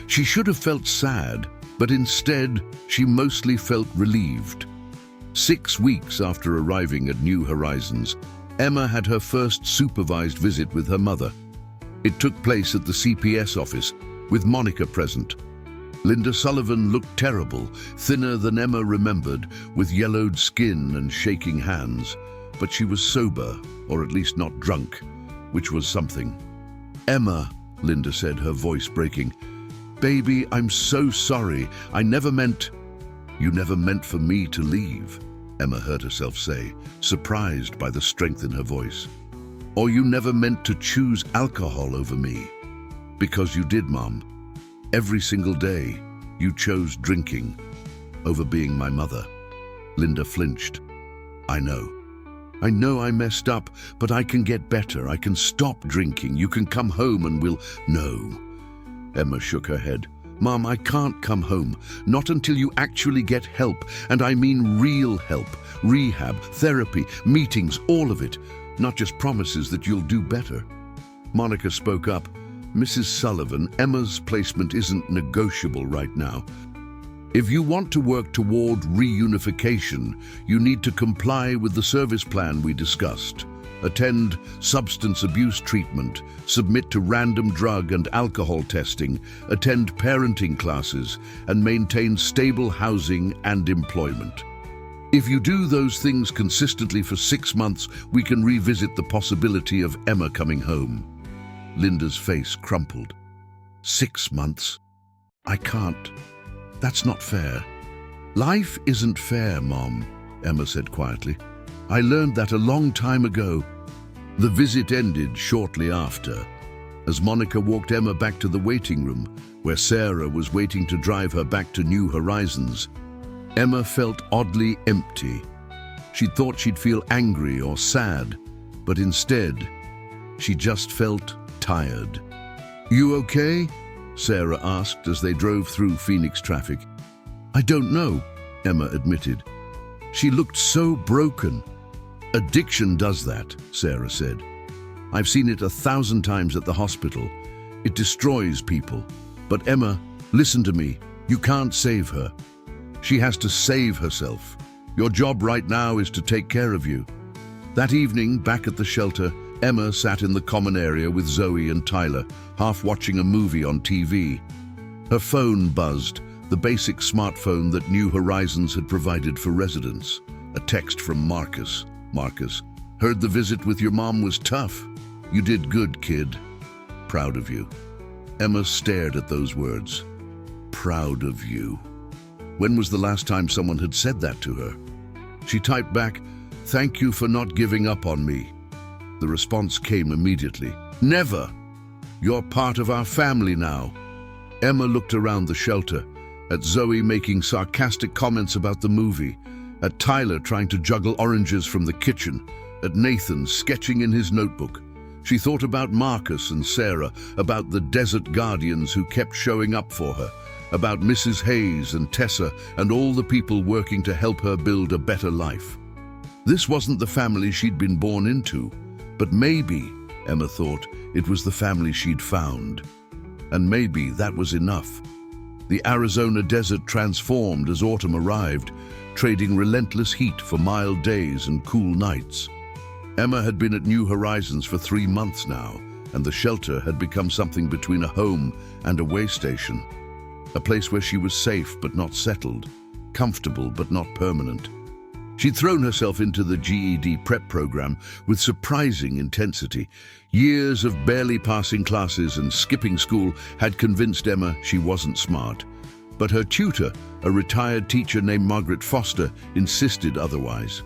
Speaker 1: She should have felt sad, but instead, she mostly felt relieved. 6 weeks after arriving at New Horizons, Emma had her first supervised visit with her mother. It took place at the CPS office, with Monica present. Linda Sullivan looked terrible, thinner than Emma remembered, with yellowed skin and shaking hands. But she was sober, or at least not drunk, which was something. "Emma," Linda said, her voice breaking. "Baby, I'm so sorry. I never meant..." "You never meant for me to leave," Emma heard herself say, surprised by the strength in her voice. "Or you never meant to choose alcohol over me." "Because you did, Mom. Every single day, you chose drinking over being my mother." Linda flinched. I know I messed up, but I can get better. I can stop drinking. You can come home and we'll..." "No." Emma shook her head. "Mom, I can't come home. Not until you actually get help. And I mean real help. Rehab, therapy, meetings, all of it. Not just promises that you'll do better." Monica spoke up. "Mrs. Sullivan, Emma's placement isn't negotiable right now. If you want to work toward reunification, you need to comply with the service plan we discussed. Attend substance abuse treatment, submit to random drug and alcohol testing, attend parenting classes, and maintain stable housing and employment. If you do those things consistently for 6 months, we can revisit the possibility of Emma coming home." Linda's face crumpled. 6 months? I can't. That's not fair. "Life isn't fair, Mom," Emma said quietly. "I learned that a long time ago." The visit ended shortly after, as Monica walked Emma back to the waiting room, where Sarah was waiting to drive her back to New Horizons. Emma felt oddly empty. She thought she'd feel angry or sad, but instead, she just felt tired. "You okay?" Sarah asked as they drove through Phoenix traffic. "I don't know," Emma admitted. She looked so broken. "Addiction does that," Sarah said. "I've seen it 1,000 times at the hospital. It destroys people. But Emma, listen to me. You can't save her. She has to save herself. Your job right now is to take care of you." That evening, back at the shelter, Emma sat in the common area with Zoe and Tyler, half watching a movie on TV. Her phone buzzed, the basic smartphone that New Horizons had provided for residents. A text from Marcus. Marcus, heard the visit with your mom was tough. You did good, kid. Proud of you. Emma stared at those words. Proud of you. When was the last time someone had said that to her? She typed back, thank you for not giving up on me. The response came immediately. Never. You're part of our family now. Emma looked around the shelter, at Zoe making sarcastic comments about the movie, at Tyler trying to juggle oranges from the kitchen, at Nathan sketching in his notebook. She thought about Marcus and Sarah, about the desert guardians who kept showing up for her, about Mrs. Hayes and Tessa and all the people working to help her build a better life. This wasn't the family she'd been born into, but maybe, Emma thought, it was the family she'd found. And maybe that was enough. The Arizona desert transformed as autumn arrived, trading relentless heat for mild days and cool nights. Emma had been at New Horizons for 3 months now, and the shelter had become something between a home and a way station. A place where she was safe but not settled, comfortable but not permanent. She'd thrown herself into the GED prep program with surprising intensity. Years of barely passing classes and skipping school had convinced Emma she wasn't smart. But her tutor, a retired teacher named Margaret Foster, insisted otherwise.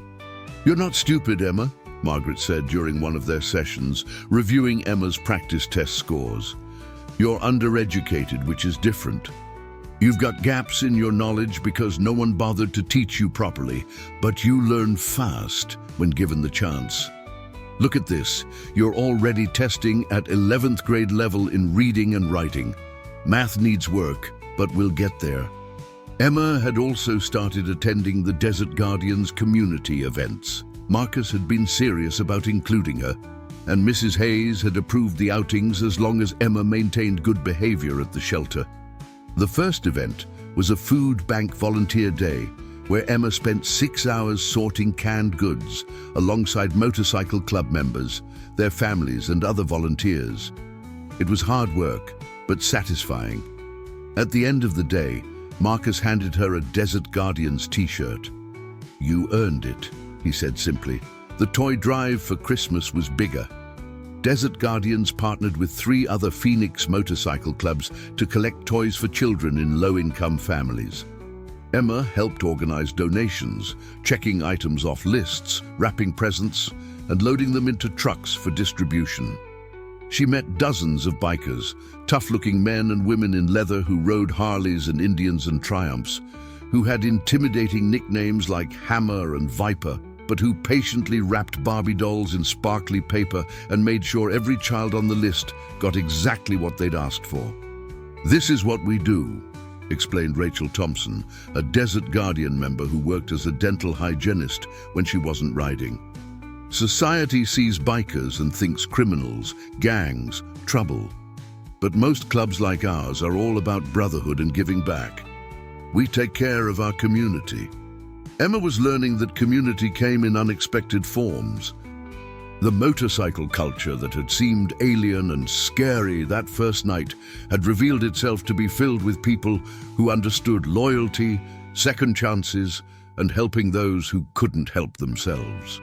Speaker 1: You're not stupid, Emma, Margaret said during one of their sessions, reviewing Emma's practice test scores. You're undereducated, which is different. You've got gaps in your knowledge because no one bothered to teach you properly, but you learn fast when given the chance. Look at this. You're already testing at 11th grade level in reading and writing. Math needs work, but we'll get there. Emma had also started attending the Desert Guardians community events. Marcus had been serious about including her, and Mrs. Hayes had approved the outings as long as Emma maintained good behavior at the shelter. The first event was a food bank volunteer day, where Emma spent 6 hours sorting canned goods alongside motorcycle club members, their families and other volunteers. It was hard work, but satisfying. At the end of the day, Marcus handed her a Desert Guardians t-shirt. You earned it, he said simply. The toy drive for Christmas was bigger. Desert Guardians partnered with 3 other Phoenix motorcycle clubs to collect toys for children in low-income families. Emma helped organize donations, checking items off lists, wrapping presents, and loading them into trucks for distribution. She met dozens of bikers, tough-looking men and women in leather who rode Harleys and Indians and Triumphs, who had intimidating nicknames like Hammer and Viper, but who patiently wrapped Barbie dolls in sparkly paper and made sure every child on the list got exactly what they'd asked for. This is what we do, explained Rachel Thompson, a Desert Guardian member who worked as a dental hygienist when she wasn't riding. Society sees bikers and thinks criminals, gangs, trouble. But most clubs like ours are all about brotherhood and giving back. We take care of our community. Emma was learning that community came in unexpected forms. The motorcycle culture that had seemed alien and scary that first night had revealed itself to be filled with people who understood loyalty, second chances, and helping those who couldn't help themselves.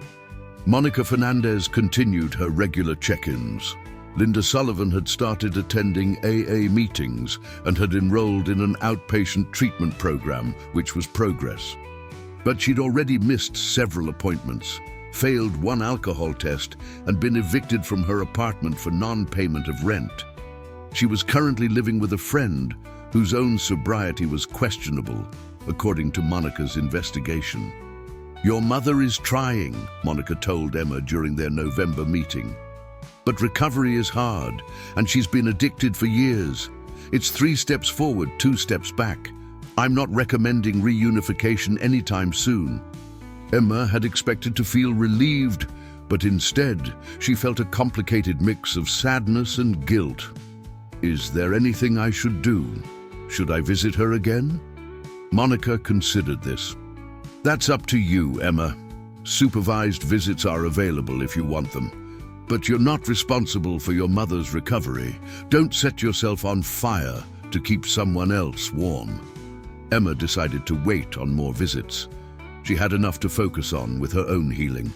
Speaker 1: Monica Fernandez continued her regular check-ins. Linda Sullivan had started attending AA meetings and had enrolled in an outpatient treatment program, which was progress. But she'd already missed several appointments, failed 1 alcohol test, and been evicted from her apartment for non-payment of rent. She was currently living with a friend whose own sobriety was questionable, according to Monica's investigation. Your mother is trying, Monica told Emma during their November meeting. But recovery is hard, and she's been addicted for years. It's 3 steps forward, 2 steps back. I'm not recommending reunification anytime soon. Emma had expected to feel relieved, but instead she felt a complicated mix of sadness and guilt. Is there anything I should do? Should I visit her again? Monica considered this. That's up to you, Emma. Supervised visits are available if you want them. But you're not responsible for your mother's recovery. Don't set yourself on fire to keep someone else warm. Emma decided to wait on more visits. She had enough to focus on with her own healing.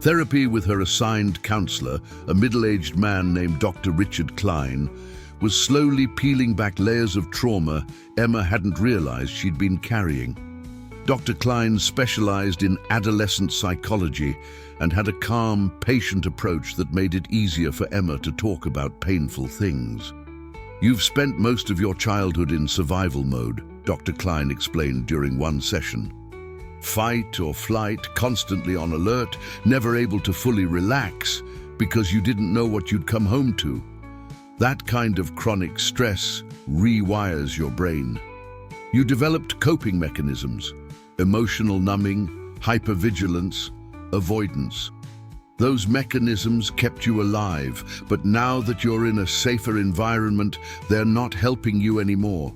Speaker 1: Therapy with her assigned counselor, a middle-aged man named Dr. Richard Klein, was slowly peeling back layers of trauma Emma hadn't realized she'd been carrying. Dr. Klein specialized in adolescent psychology and had a calm, patient approach that made it easier for Emma to talk about painful things. "You've spent most of your childhood in survival mode," Dr. Klein explained during one session. "Fight or flight, constantly on alert, never able to fully relax because you didn't know what you'd come home to. That kind of chronic stress rewires your brain. You developed coping mechanisms, emotional numbing, hypervigilance, avoidance. Those mechanisms kept you alive, but now that you're in a safer environment, they're not helping you anymore.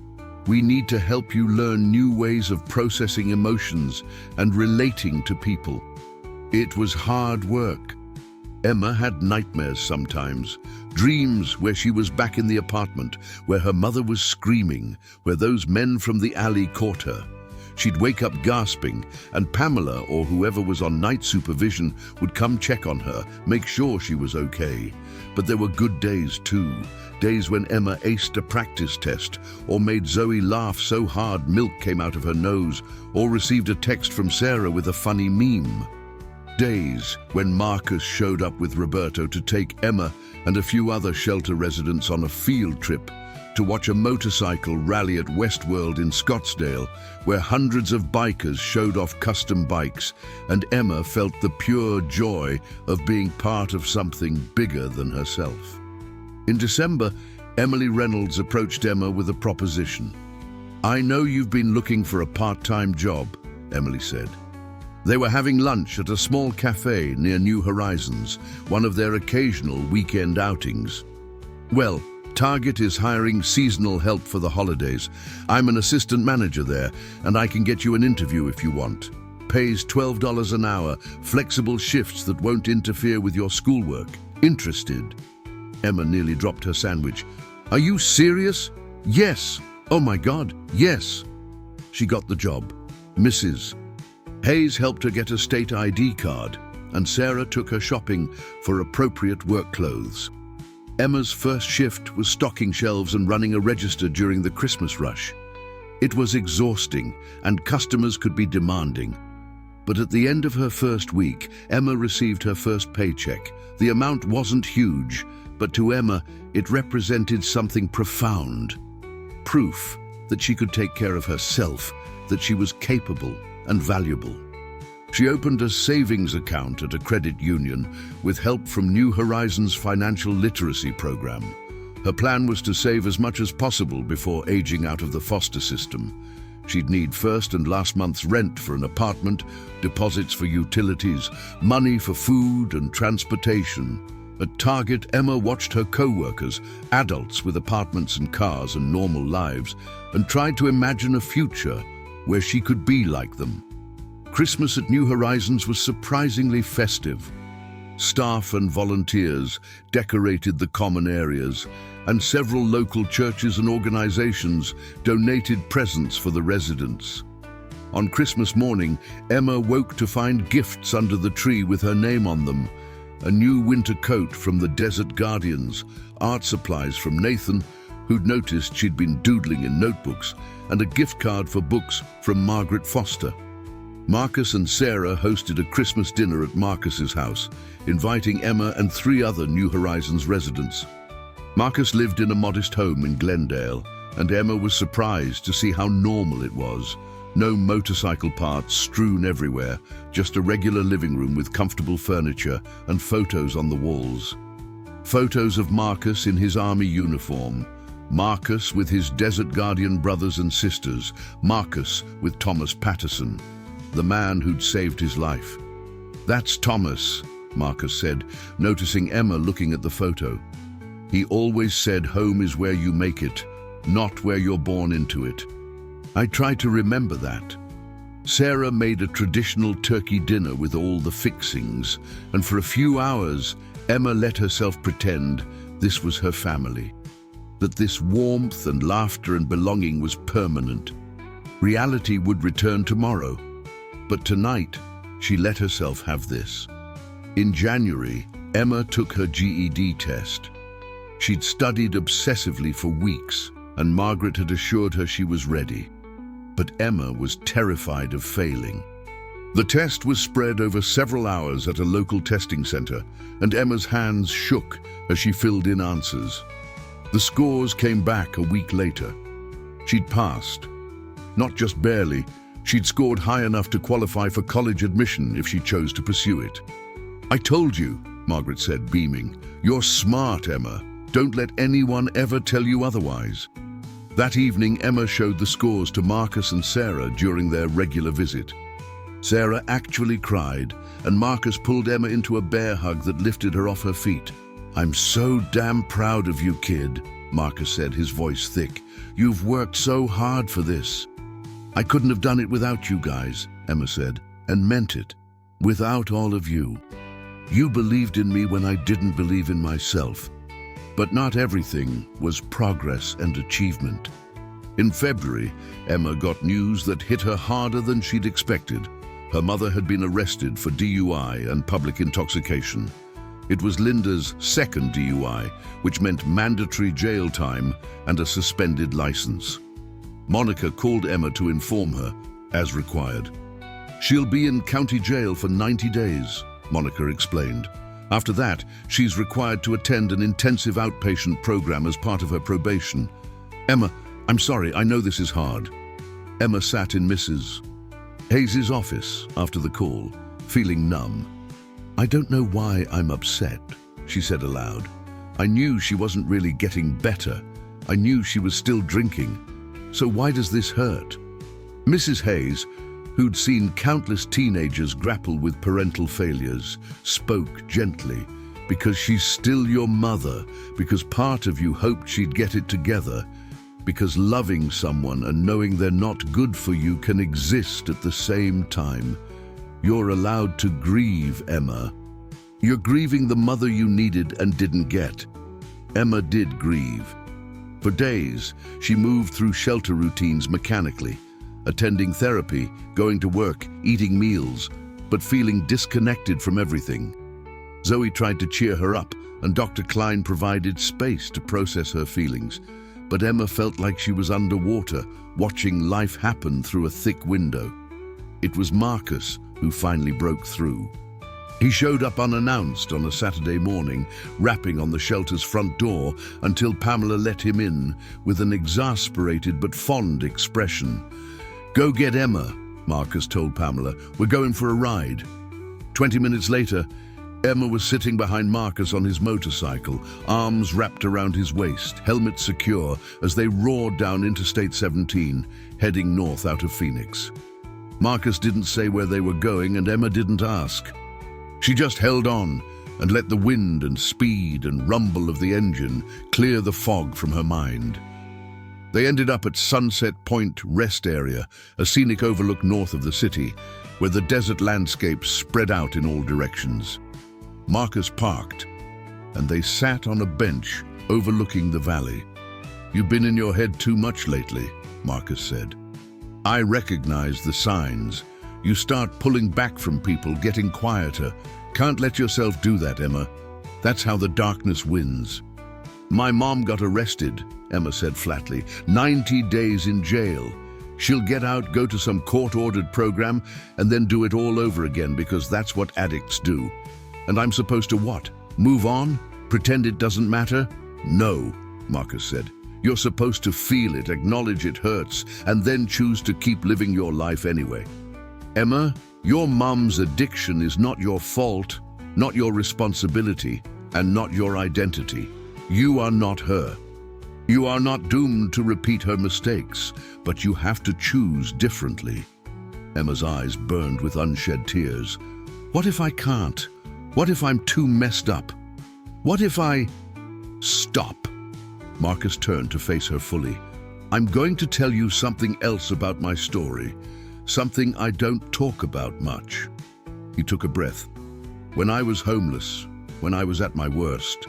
Speaker 1: We need to help you learn new ways of processing emotions and relating to people." It was hard work. Emma had nightmares sometimes, dreams where she was back in the apartment, where her mother was screaming, where those men from the alley caught her. She'd wake up gasping, and Pamela or whoever was on night supervision would come check on her, make sure she was okay. But there were good days too, days when Emma aced a practice test, or made Zoe laugh so hard milk came out of her nose, or received a text from Sarah with a funny meme. Days when Marcus showed up with Roberto to take Emma and a few other shelter residents on a field trip to watch a motorcycle rally at Westworld in Scottsdale, where hundreds of bikers showed off custom bikes, and Emma felt the pure joy of being part of something bigger than herself. In December, Emily Reynolds approached Emma with a proposition. "I know you've been looking for a part-time job," Emily said. They were having lunch at a small cafe near New Horizons, one of their occasional weekend outings. "Well, Target is hiring seasonal help for the holidays. I'm an assistant manager there, and I can get you an interview if you want. Pays $12 an hour, flexible shifts that won't interfere with your schoolwork. Interested?" Emma nearly dropped her sandwich. "Are you serious?" "Yes. Oh my God, yes." She got the job. Mrs. Hayes helped her get a state ID card, and Sarah took her shopping for appropriate work clothes. Emma's first shift was stocking shelves and running a register during the Christmas rush. It was exhausting, and customers could be demanding. But at the end of her first week, Emma received her first paycheck. The amount wasn't huge, but to Emma, it represented something profound. Proof that she could take care of herself, that she was capable and valuable. She opened a savings account at a credit union with help from New Horizons' financial literacy program. Her plan was to save as much as possible before aging out of the foster system. She'd need first and last month's rent for an apartment, deposits for utilities, money for food and transportation. At Target, Emma watched her co-workers, adults with apartments and cars and normal lives, and tried to imagine a future where she could be like them. Christmas at New Horizons was surprisingly festive. Staff and volunteers decorated the common areas, and several local churches and organizations donated presents for the residents. On Christmas morning, Emma woke to find gifts under the tree with her name on them. A new winter coat from the Desert Guardians, art supplies from Nathan, who'd noticed she'd been doodling in notebooks, and a gift card for books from Margaret Foster. Marcus and Sarah hosted a Christmas dinner at Marcus's house, inviting Emma and 3 other New Horizons residents. Marcus lived in a modest home in Glendale, and Emma was surprised to see how normal it was. No motorcycle parts strewn everywhere, just a regular living room with comfortable furniture and photos on the walls. Photos of Marcus in his army uniform, Marcus with his Desert Guardian brothers and sisters, Marcus with Thomas Patterson, the man who'd saved his life. "That's Thomas," Marcus said, noticing Emma looking at the photo. "He always said home is where you make it, not where you're born into it." I tried to remember that. Sarah made a traditional turkey dinner with all the fixings, and for a few hours, Emma let herself pretend this was her family, that this warmth and laughter and belonging was permanent. Reality would return tomorrow. But tonight, she let herself have this. In January, Emma took her GED test. She'd studied obsessively for weeks, and Margaret had assured her she was ready. But Emma was terrified of failing. The test was spread over several hours at a local testing center, and Emma's hands shook as she filled in answers. The scores came back a week later. She'd passed. Not just barely, she'd scored high enough to qualify for college admission if she chose to pursue it. "I told you," Margaret said, beaming. "You're smart, Emma. Don't let anyone ever tell you otherwise." That evening, Emma showed the scores to Marcus and Sarah during their regular visit. Sarah actually cried, and Marcus pulled Emma into a bear hug that lifted her off her feet. "I'm so damn proud of you, kid," Marcus said, his voice thick. "You've worked so hard for this." "I couldn't have done it without you guys," Emma said, and meant it. "Without all of you. You believed in me when I didn't believe in myself." But not everything was progress and achievement. In February, Emma got news that hit her harder than she'd expected. Her mother had been arrested for DUI and public intoxication. It was Linda's second DUI, which meant mandatory jail time and a suspended license. Monica called Emma to inform her, as required. "She'll be in county jail for 90 days, Monica explained. "After that, she's required to attend an intensive outpatient program as part of her probation." "Emma, I'm sorry, I know this is hard." Emma sat in Mrs. Hayes' office after the call, feeling numb. "I don't know why I'm upset," she said aloud. "I knew she wasn't really getting better. I knew she was still drinking. So why does this hurt?" Mrs. Hayes, who'd seen countless teenagers grapple with parental failures, spoke gently. "Because she's still your mother, because part of you hoped she'd get it together, because loving someone and knowing they're not good for you can exist at the same time. You're allowed to grieve, Emma. You're grieving the mother you needed and didn't get." Emma did grieve. For days, she moved through shelter routines mechanically, attending therapy, going to work, eating meals, but feeling disconnected from everything. Zoe tried to cheer her up, and Dr. Klein provided space to process her feelings. But Emma felt like she was underwater, watching life happen through a thick window. It was Marcus who finally broke through. He showed up unannounced on a Saturday morning, rapping on the shelter's front door until Pamela let him in with an exasperated but fond expression. "Go get Emma," Marcus told Pamela. "We're going for a ride." 20 minutes later, Emma was sitting behind Marcus on his motorcycle, arms wrapped around his waist, helmet secure, as they roared down Interstate 17, heading north out of Phoenix. Marcus didn't say where they were going, and Emma didn't ask. She just held on and let the wind and speed and rumble of the engine clear the fog from her mind. They ended up at Sunset Point Rest Area, a scenic overlook north of the city, where the desert landscape spread out in all directions. Marcus parked, and they sat on a bench overlooking the valley. "You've been in your head too much lately," Marcus said. "I recognize the signs. You start pulling back from people, getting quieter. Can't let yourself do that, Emma. That's how the darkness wins." "My mom got arrested," Emma said flatly. 90 days in jail. She'll get out, go to some court-ordered program, and then do it all over again because that's what addicts do. And I'm supposed to what? Move on? Pretend it doesn't matter? No, Marcus said. You're supposed to feel it, acknowledge it hurts, and then choose to keep living your life anyway. Emma, your mum's addiction is not your fault, not your responsibility, and not your identity. You are not her. You are not doomed to repeat her mistakes, but you have to choose differently. Emma's eyes burned with unshed tears. What if I can't? What if I'm too messed up? What if I... Stop. Marcus turned to face her fully. I'm going to tell you something else about my story, something I don't talk about much. He took a breath. When I was homeless, when I was at my worst,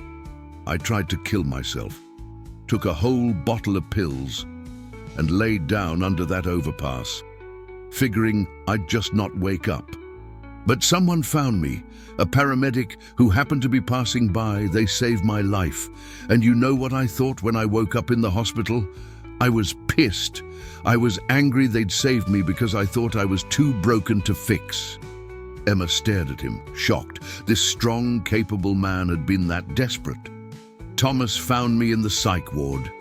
Speaker 1: I tried to kill myself. Took a whole bottle of pills and laid down under that overpass. figuring I'd just not wake up. But someone found me, a paramedic who happened to be passing by. They saved my life. And you know what I thought when I woke up in the hospital? I was pissed. I was angry they'd saved me because I thought I was too broken to fix. Emma stared at him, shocked. This strong, capable man had been that desperate. Thomas found me in the psych ward,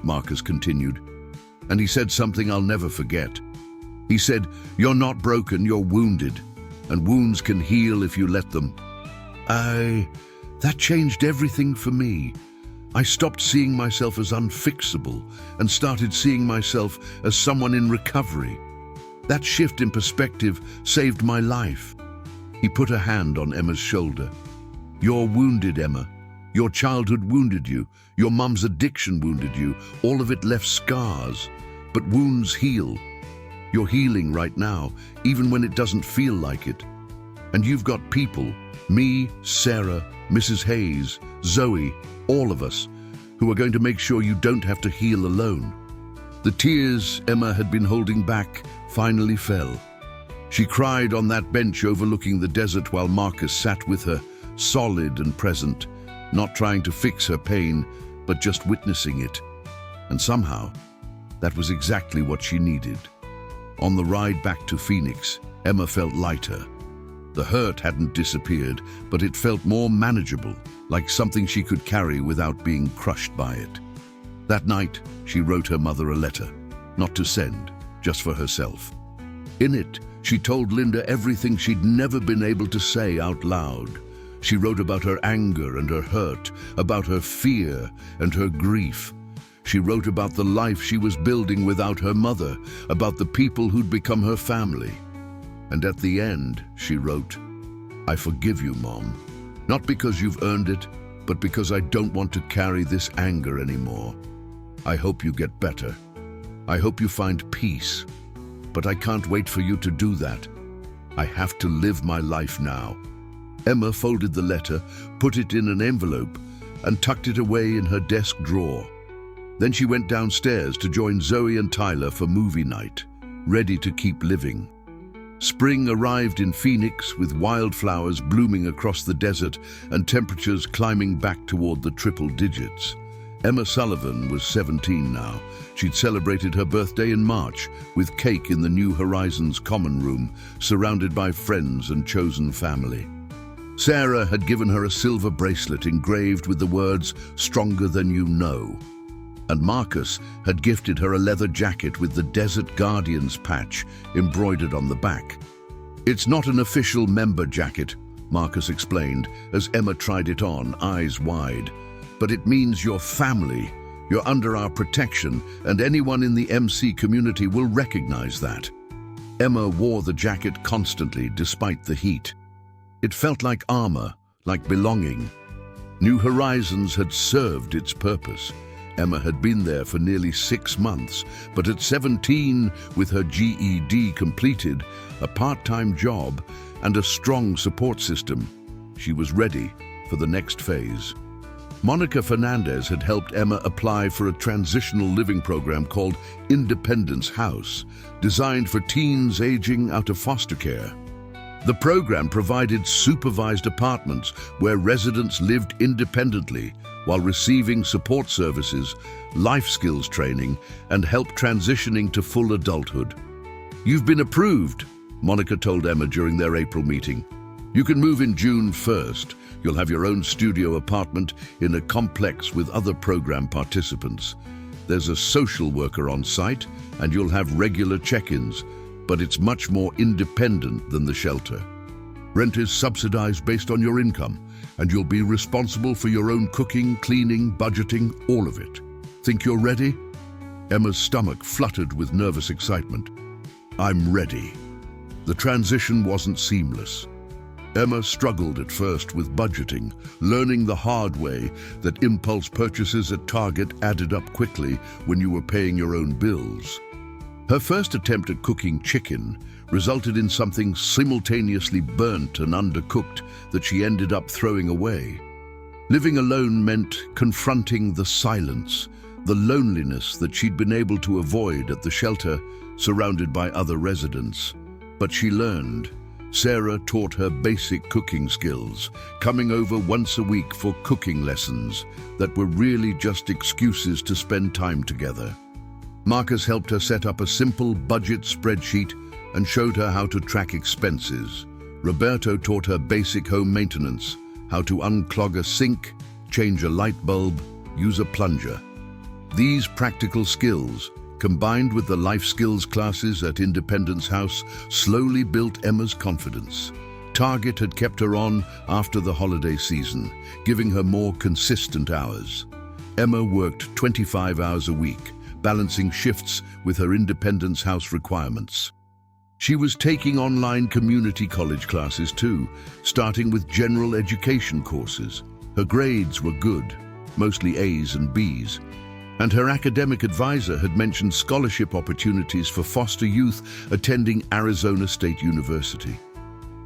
Speaker 1: Marcus continued, and he said something I'll never forget. He said, "You're not broken, you're wounded, and wounds can heal if you let them." That changed everything for me. I stopped seeing myself as unfixable and started seeing myself as someone in recovery. That shift in perspective saved my life. He put a hand on Emma's shoulder. "You're wounded, Emma. Your childhood wounded you. Your mum's addiction wounded you. All of it left scars. But wounds heal. You're healing right now, even when it doesn't feel like it. And you've got people, me, Sarah, Mrs. Hayes, Zoe, all of us, who are going to make sure you don't have to heal alone." The tears Emma had been holding back finally fell. She cried on that bench overlooking the desert while Marcus sat with her, solid and present, not trying to fix her pain, but just witnessing it. And somehow, that was exactly what she needed. On the ride back to Phoenix, Emma felt lighter. The hurt hadn't disappeared, but it felt more manageable, like something she could carry without being crushed by it. That night, she wrote her mother a letter, not to send, just for herself. In it, she told Linda everything she'd never been able to say out loud. She wrote about her anger and her hurt, about her fear and her grief. She wrote about the life she was building without her mother, about the people who'd become her family. And at the end, she wrote, "I forgive you, Mom. Not because you've earned it, but because I don't want to carry this anger anymore. I hope you get better. I hope you find peace. But I can't wait for you to do that. I have to live my life now." Emma folded the letter, put it in an envelope, and tucked it away in her desk drawer. Then she went downstairs to join Zoe and Tyler for movie night, ready to keep living. Spring arrived in Phoenix with wildflowers blooming across the desert and temperatures climbing back toward the triple digits. Emma Sullivan was 17 now. She'd celebrated her birthday in March with cake in the New Horizons common room, surrounded by friends and chosen family. Sarah had given her a silver bracelet engraved with the words, "Stronger than you know." And Marcus had gifted her a leather jacket with the Desert Guardians patch embroidered on the back. "It's not an official member jacket," Marcus explained as Emma tried it on, eyes wide. "But it means you're family. You're under our protection, and anyone in the MC community will recognize that." Emma wore the jacket constantly despite the heat. It felt like armor, like belonging. New Horizons had served its purpose. Emma had been there for nearly 6 months, but at 17, with her GED completed, a part-time job, and a strong support system, she was ready for the next phase. Monica Fernandez had helped Emma apply for a transitional living program called Independence House, designed for teens aging out of foster care. The program provided supervised apartments where residents lived independently while receiving support services, life skills training, and help transitioning to full adulthood. "You've been approved," Monica told Emma during their April meeting. "You can move in June 1st. You'll have your own studio apartment in a complex with other program participants. There's a social worker on site, and you'll have regular check-ins, but it's much more independent than the shelter. Rent is subsidized based on your income, and you'll be responsible for your own cooking, cleaning, budgeting, all of it. Think you're ready?" Emma's stomach fluttered with nervous excitement. "I'm ready." The transition wasn't seamless. Emma struggled at first with budgeting, learning the hard way that impulse purchases at Target added up quickly when you were paying your own bills. Her first attempt at cooking chicken resulted in something simultaneously burnt and undercooked that she ended up throwing away. Living alone meant confronting the silence, the loneliness that she'd been able to avoid at the shelter surrounded by other residents. But she learned. Sarah taught her basic cooking skills, coming over once a week for cooking lessons that were really just excuses to spend time together. Marcus helped her set up a simple budget spreadsheet and showed her how to track expenses. Roberto taught her basic home maintenance, how to unclog a sink, change a light bulb, use a plunger. These practical skills, combined with the life skills classes at Independence House, slowly built Emma's confidence. Target had kept her on after the holiday season, giving her more consistent hours. Emma worked 25 hours a week, balancing shifts with her Independence House requirements. She was taking online community college classes too, starting with general education courses. Her grades were good, mostly A's and B's, and her academic advisor had mentioned scholarship opportunities for foster youth attending Arizona State University.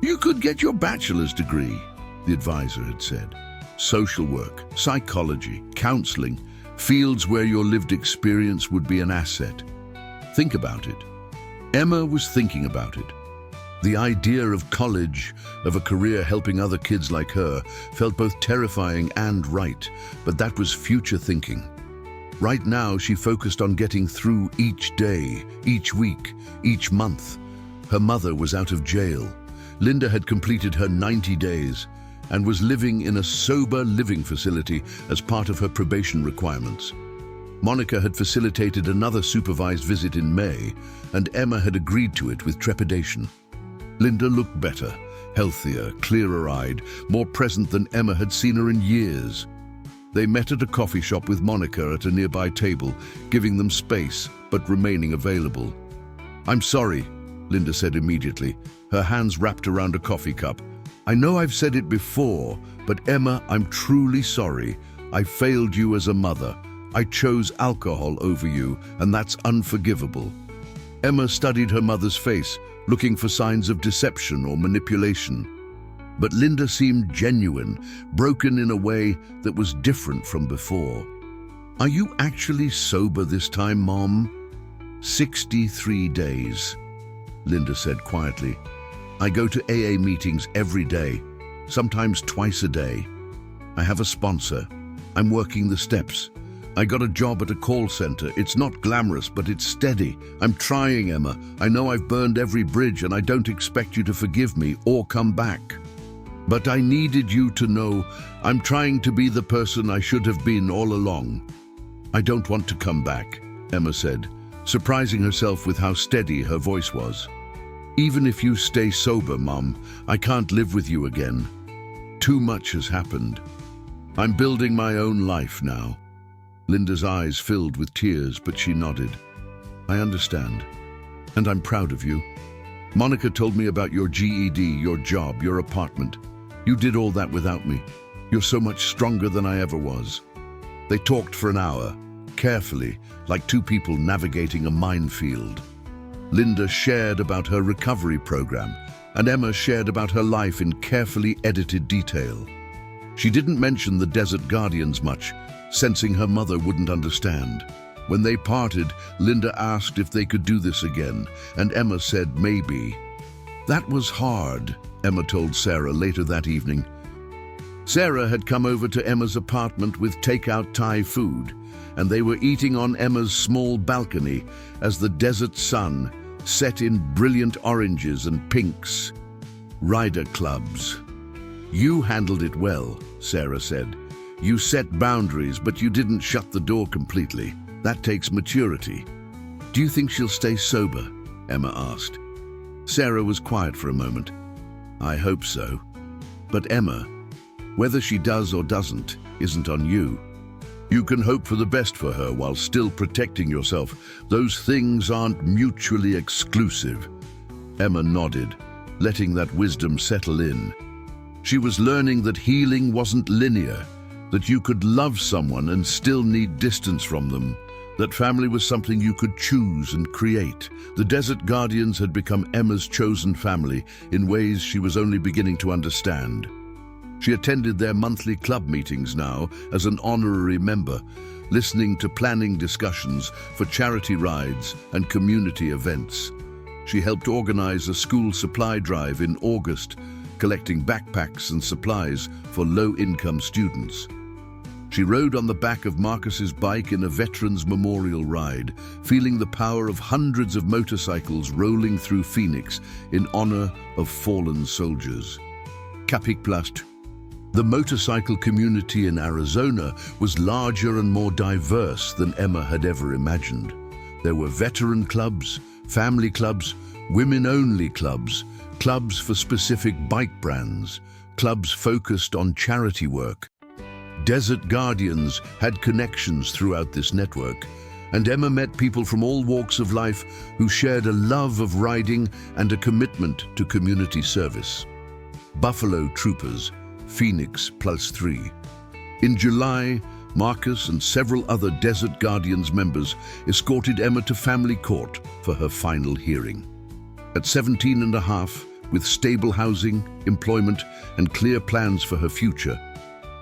Speaker 1: "You could get your bachelor's degree," the advisor had said. "Social work, psychology, counseling, fields where your lived experience would be an asset. Think about it." Emma was thinking about it. The idea of college, of a career helping other kids like her, felt both terrifying and right, but that was future thinking. Right now, she focused on getting through each day, each week, each month. Her mother was out of jail. Linda had completed her 90 days and was living in a sober living facility as part of her probation requirements. Monica had facilitated another supervised visit in May, and Emma had agreed to it with trepidation. Linda looked better, healthier, clearer-eyed, more present than Emma had seen her in years. They met at a coffee shop with Monica at a nearby table, giving them space, but remaining available. "I'm sorry," Linda said immediately, her hands wrapped around a coffee cup. "I know I've said it before, but Emma, I'm truly sorry. I failed you as a mother. I chose alcohol over you, and that's unforgivable." Emma studied her mother's face, looking for signs of deception or manipulation. But Linda seemed genuine, broken in a way that was different from before. "Are you actually sober this time, Mom?" 63 days, Linda said quietly. "I go to AA meetings every day, sometimes twice a day. I have a sponsor. I'm working the steps. I got a job at a call center. It's not glamorous, but it's steady. I'm trying, Emma. I know I've burned every bridge, and I don't expect you to forgive me or come back. But I needed you to know I'm trying to be the person I should have been all along." "I don't want to come back," Emma said, surprising herself with how steady her voice was. "Even if you stay sober, Mom, I can't live with you again. Too much has happened. I'm building my own life now." Linda's eyes filled with tears, but she nodded. "I understand, and I'm proud of you. Monica told me about your GED, your job, your apartment. You did all that without me. You're so much stronger than I ever was." They talked for an hour, carefully, like two people navigating a minefield. Linda shared about her recovery program, and Emma shared about her life in carefully edited detail. She didn't mention the Desert Guardians much, sensing her mother wouldn't understand. When they parted, Linda asked if they could do this again, and Emma said maybe. "That was hard," Emma told Sarah later that evening. Sarah had come over to Emma's apartment with takeout Thai food, and they were eating on Emma's small balcony as the desert sun set in brilliant oranges and pinks. "Rider clubs. You handled it well," Sarah said. "You set boundaries, but you didn't shut the door completely. That takes maturity." "Do you think she'll stay sober?" Emma asked. Sarah was quiet for a moment. "I hope so. But Emma, whether she does or doesn't isn't on you. You can hope for the best for her while still protecting yourself. Those things aren't mutually exclusive." Emma nodded, letting that wisdom settle in. She was learning that healing wasn't linear, that you could love someone and still need distance from them, that family was something you could choose and create. The Desert Guardians had become Emma's chosen family in ways she was only beginning to understand. She attended their monthly club meetings now as an honorary member, listening to planning discussions for charity rides and community events. She helped organize a school supply drive in August, collecting backpacks and supplies for low-income students. She rode on the back of Marcus's bike in a Veterans Memorial ride, feeling the power of hundreds of motorcycles rolling through Phoenix in honor of fallen soldiers. Capicplast. The motorcycle community in Arizona was larger and more diverse than Emma had ever imagined. There were veteran clubs, family clubs, women-only clubs, clubs for specific bike brands, clubs focused on charity work. Desert Guardians had connections throughout this network, and Emma met people from all walks of life who shared a love of riding and a commitment to community service. Buffalo Troopers, Phoenix +3. In July, Marcus and several other Desert Guardians members escorted Emma to family court for her final hearing. At 17 and a half, with stable housing, employment, and clear plans for her future,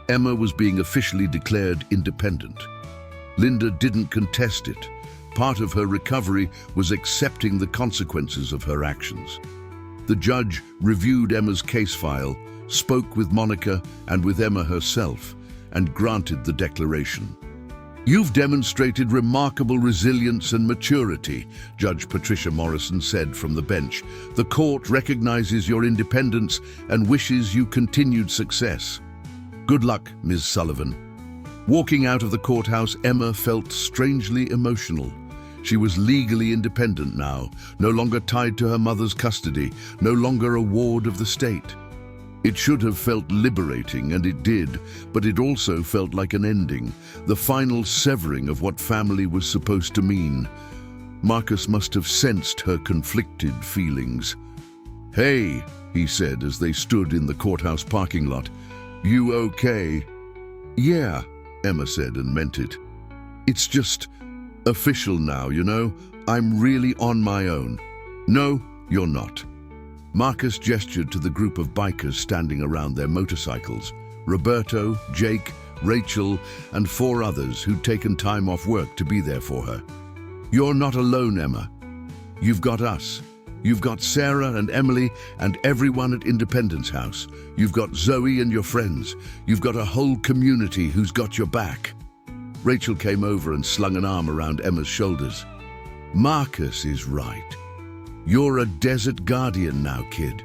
Speaker 1: Emma was being officially declared independent. Linda didn't contest it. Part of her recovery was accepting the consequences of her actions. The judge reviewed Emma's case file, spoke with Monica and with Emma herself, and granted the declaration. "You've demonstrated remarkable resilience and maturity," Judge Patricia Morrison said from the bench. "The court recognizes your independence and wishes you continued success." "Good luck, Ms. Sullivan." Walking out of the courthouse, Emma felt strangely emotional. She was legally independent now, no longer tied to her mother's custody, no longer a ward of the state. It should have felt liberating, and it did, but it also felt like an ending, the final severing of what family was supposed to mean. Marcus must have sensed her conflicted feelings. "Hey," he said as they stood in the courthouse parking lot. "You okay?" "Yeah," Emma said and meant it. "It's just official now, you know. I'm really on my own." "No, you're not." Marcus gestured to the group of bikers standing around their motorcycles. Roberto, Jake, Rachel, and 4 others who'd taken time off work to be there for her. "You're not alone, Emma. You've got us. You've got Sarah and Emily and everyone at Independence House. You've got Zoe and your friends. You've got a whole community who's got your back." Rachel came over and slung an arm around Emma's shoulders. "Marcus is right. You're a Desert Guardian now, kid.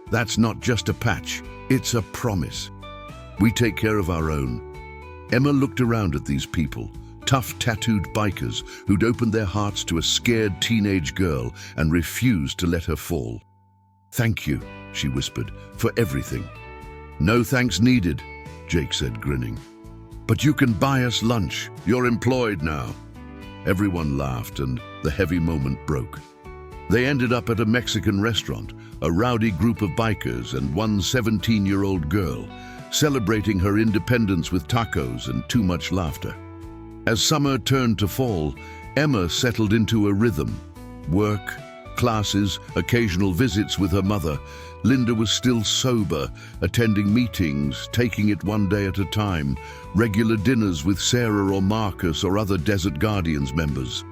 Speaker 1: That's not just a patch, it's a promise. We take care of our own." Emma looked around at these people, tough tattooed bikers who'd opened their hearts to a scared teenage girl and refused to let her fall. "Thank you," she whispered, "for everything." "No thanks needed," Jake said, grinning. "But you can buy us lunch. You're employed now." Everyone laughed and the heavy moment broke. They ended up at a Mexican restaurant, a rowdy group of bikers and one 17-year-old girl, celebrating her independence with tacos and too much laughter. As summer turned to fall, Emma settled into a rhythm. Work, classes, occasional visits with her mother. Linda was still sober, attending meetings, taking it one day at a time, regular dinners with Sarah or Marcus or other Desert Guardians members.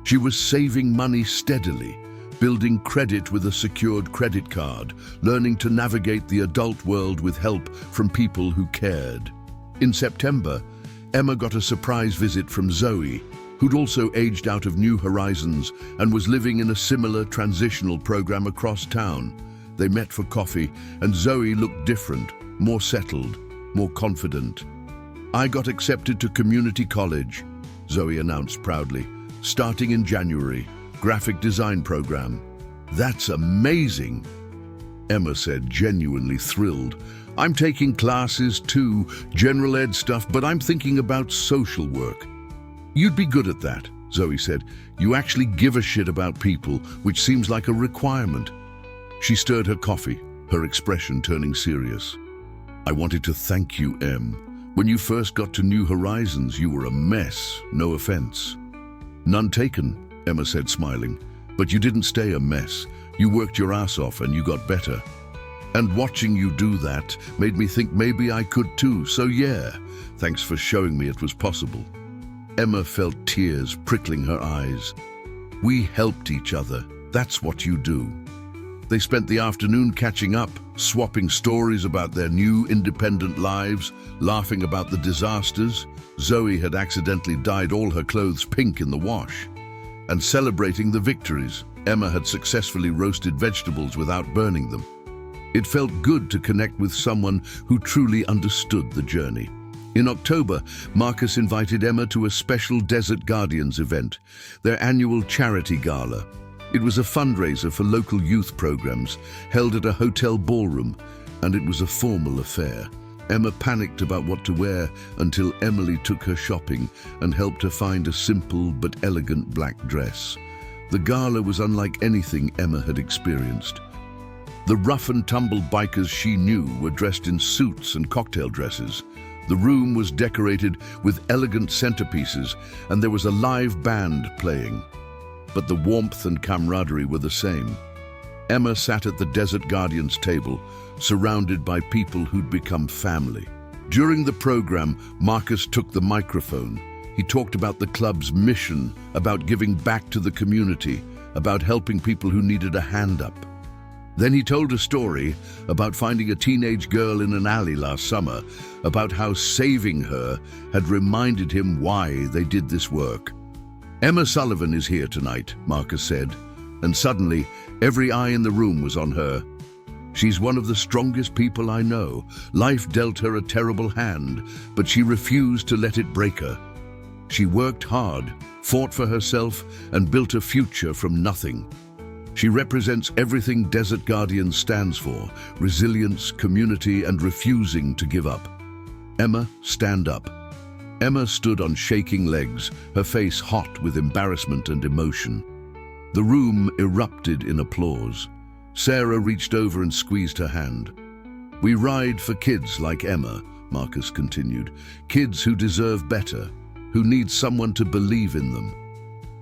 Speaker 1: She was saving money steadily, building credit with a secured credit card, learning to navigate the adult world with help from people who cared. In September, Emma got a surprise visit from Zoe, who'd also aged out of New Horizons and was living in a similar transitional program across town. They met for coffee, and Zoe looked different, more settled, more confident. "I got accepted to community college," Zoe announced proudly, "starting in January. Graphic design program." "That's amazing," Emma said, genuinely thrilled. "I'm taking classes too, general ed stuff, but I'm thinking about social work." "You'd be good at that," Zoe said. "You actually give a shit about people, which seems like a requirement." She stirred her coffee, her expression turning serious. "I wanted to thank you, Em. When you first got to New Horizons, you were a mess, no offense." "None taken," Emma said, smiling. "But you didn't stay a mess. You worked your ass off and you got better." And watching you do that made me think maybe I could too, so yeah, thanks for showing me it was possible. Emma felt tears prickling her eyes. We helped each other, that's what you do. They spent the afternoon catching up, swapping stories about their new independent lives, laughing about the disasters. Zoe had accidentally dyed all her clothes pink in the wash. And celebrating the victories. Emma had successfully roasted vegetables without burning them. It felt good to connect with someone who truly understood the journey. In October, Marcus invited Emma to a special Desert Guardians event, their annual charity gala. It was a fundraiser for local youth programs, held at a hotel ballroom, and it was a formal affair. Emma panicked about what to wear until Emily took her shopping and helped her find a simple but elegant black dress. The gala was unlike anything Emma had experienced. The rough-and-tumble bikers she knew were dressed in suits and cocktail dresses. The room was decorated with elegant centerpieces, and there was a live band playing. But the warmth and camaraderie were the same. Emma sat at the Desert Guardians table, surrounded by people who'd become family. During the program, Marcus took the microphone. He talked about the club's mission, about giving back to the community, about helping people who needed a hand up. Then he told a story about finding a teenage girl in an alley last summer, about how saving her had reminded him why they did this work. Emma Sullivan is here tonight, Marcus said, and suddenly every eye in the room was on her. She's one of the strongest people I know. Life dealt her a terrible hand, but she refused to let it break her. She worked hard, fought for herself, and built a future from nothing. She represents everything Desert Guardians stands for: resilience, community, and refusing to give up. Emma, stand up. Emma stood on shaking legs, her face hot with embarrassment and emotion. The room erupted in applause. Sarah reached over and squeezed her hand. We ride for kids like Emma, Marcus continued. Kids who deserve better, who need someone to believe in them.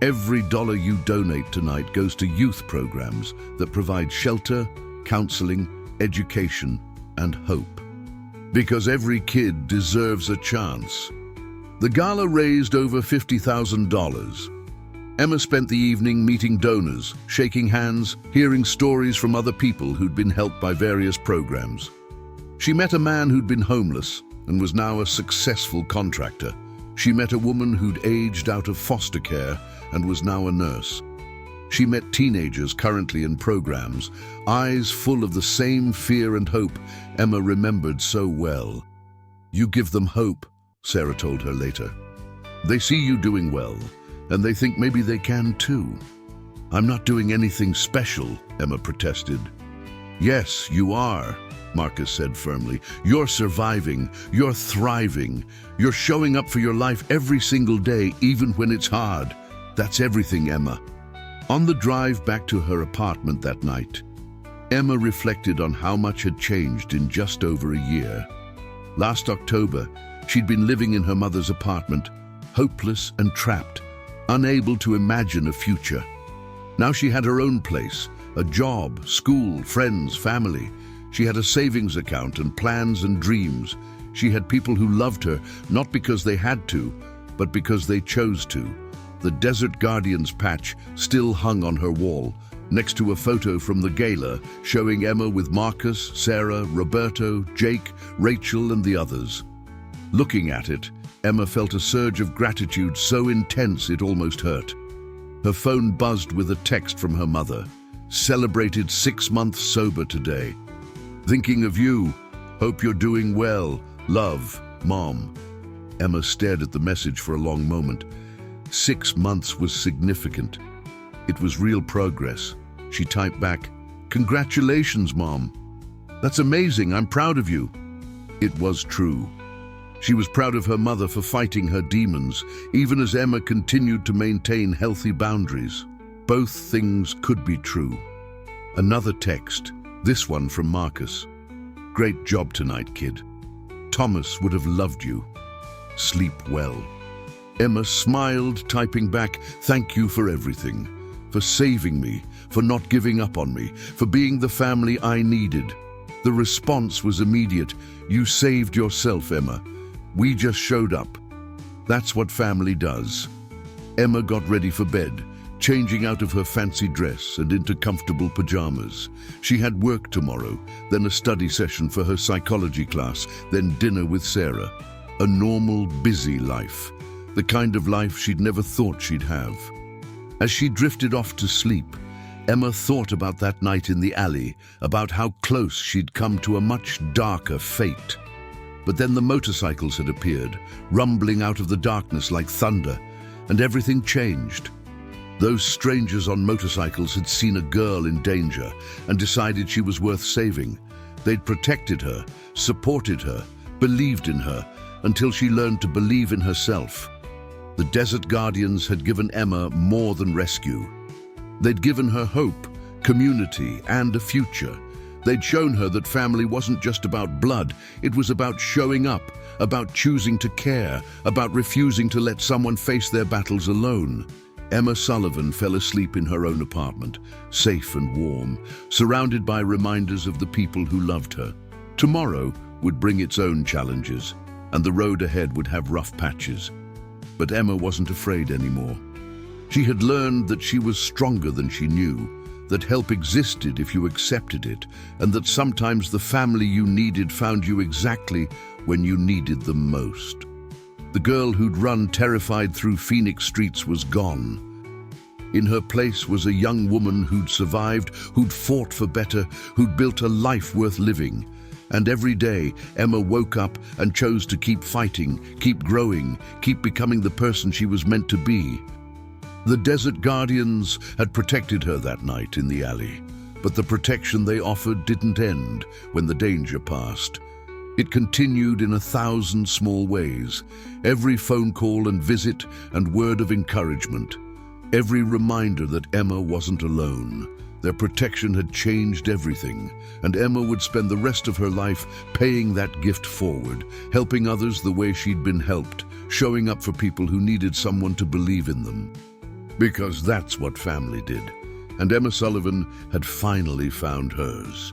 Speaker 1: Every dollar you donate tonight goes to youth programs that provide shelter, counseling, education, and hope. Because every kid deserves a chance. The gala raised over $50,000. Emma spent the evening meeting donors, shaking hands, hearing stories from other people who'd been helped by various programs. She met a man who'd been homeless and was now a successful contractor. She met a woman who'd aged out of foster care and was now a nurse. She met teenagers currently in programs, eyes full of the same fear and hope Emma remembered so well. You give them hope, Sarah told her later. They see you doing well, and they think maybe they can too. I'm not doing anything special, Emma protested. Yes, you are, Marcus said firmly. You're surviving, you're thriving, you're showing up for your life every single day, even when it's hard. That's everything, Emma. On the drive back to her apartment that night, Emma reflected on how much had changed in just over a year. Last October, she'd been living in her mother's apartment, hopeless and trapped, unable to imagine a future. Now she had her own place, a job, school, friends, family. She had a savings account and plans and dreams. She had people who loved her, not because they had to, but because they chose to. The Desert Guardians patch still hung on her wall, next to a photo from the gala showing Emma with Marcus, Sarah, Roberto, Jake, Rachel, and the others. Looking at it, Emma felt a surge of gratitude so intense it almost hurt. Her phone buzzed with a text from her mother. Celebrated 6 months sober today. Thinking of you. Hope you're doing well. Love, Mom. Emma stared at the message for a long moment. 6 months was significant. It was real progress. She typed back, "Congratulations, Mom. That's amazing. I'm proud of you." It was true. She was proud of her mother for fighting her demons, even as Emma continued to maintain healthy boundaries. Both things could be true. Another text, this one from Marcus. "Great job tonight, kid. Thomas would have loved you. Sleep well." Emma smiled, typing back, "Thank you for everything. For saving me, for not giving up on me, for being the family I needed." The response was immediate. "You saved yourself, Emma. We just showed up." That's what family does. Emma got ready for bed, changing out of her fancy dress and into comfortable pajamas. She had work tomorrow, then a study session for her psychology class, then dinner with Sarah. A normal, busy life. The kind of life she'd never thought she'd have. As she drifted off to sleep, Emma thought about that night in the alley, about how close she'd come to a much darker fate. But then the motorcycles had appeared, rumbling out of the darkness like thunder, and everything changed. Those strangers on motorcycles had seen a girl in danger and decided she was worth saving. They'd protected her, supported her, believed in her, until she learned to believe in herself. The Desert Guardians had given Emma more than rescue. They'd given her hope, community, and a future. They'd shown her that family wasn't just about blood, it was about showing up, about choosing to care, about refusing to let someone face their battles alone. Emma Sullivan fell asleep in her own apartment, safe and warm, surrounded by reminders of the people who loved her. Tomorrow would bring its own challenges, and the road ahead would have rough patches. But Emma wasn't afraid anymore. She had learned that she was stronger than she knew, that help existed if you accepted it, and that sometimes the family you needed found you exactly when you needed them most. The girl who'd run terrified through Phoenix streets was gone. In her place was a young woman who'd survived, who'd fought for better, who'd built a life worth living. And every day, Emma woke up and chose to keep fighting, keep growing, keep becoming the person she was meant to be. The Desert Guardians had protected her that night in the alley, but the protection they offered didn't end when the danger passed. It continued in 1,000 small ways, every phone call and visit and word of encouragement, every reminder that Emma wasn't alone. Their protection had changed everything, and Emma would spend the rest of her life paying that gift forward, helping others the way she'd been helped, showing up for people who needed someone to believe in them. Because that's what family did, and Emma Sullivan had finally found hers.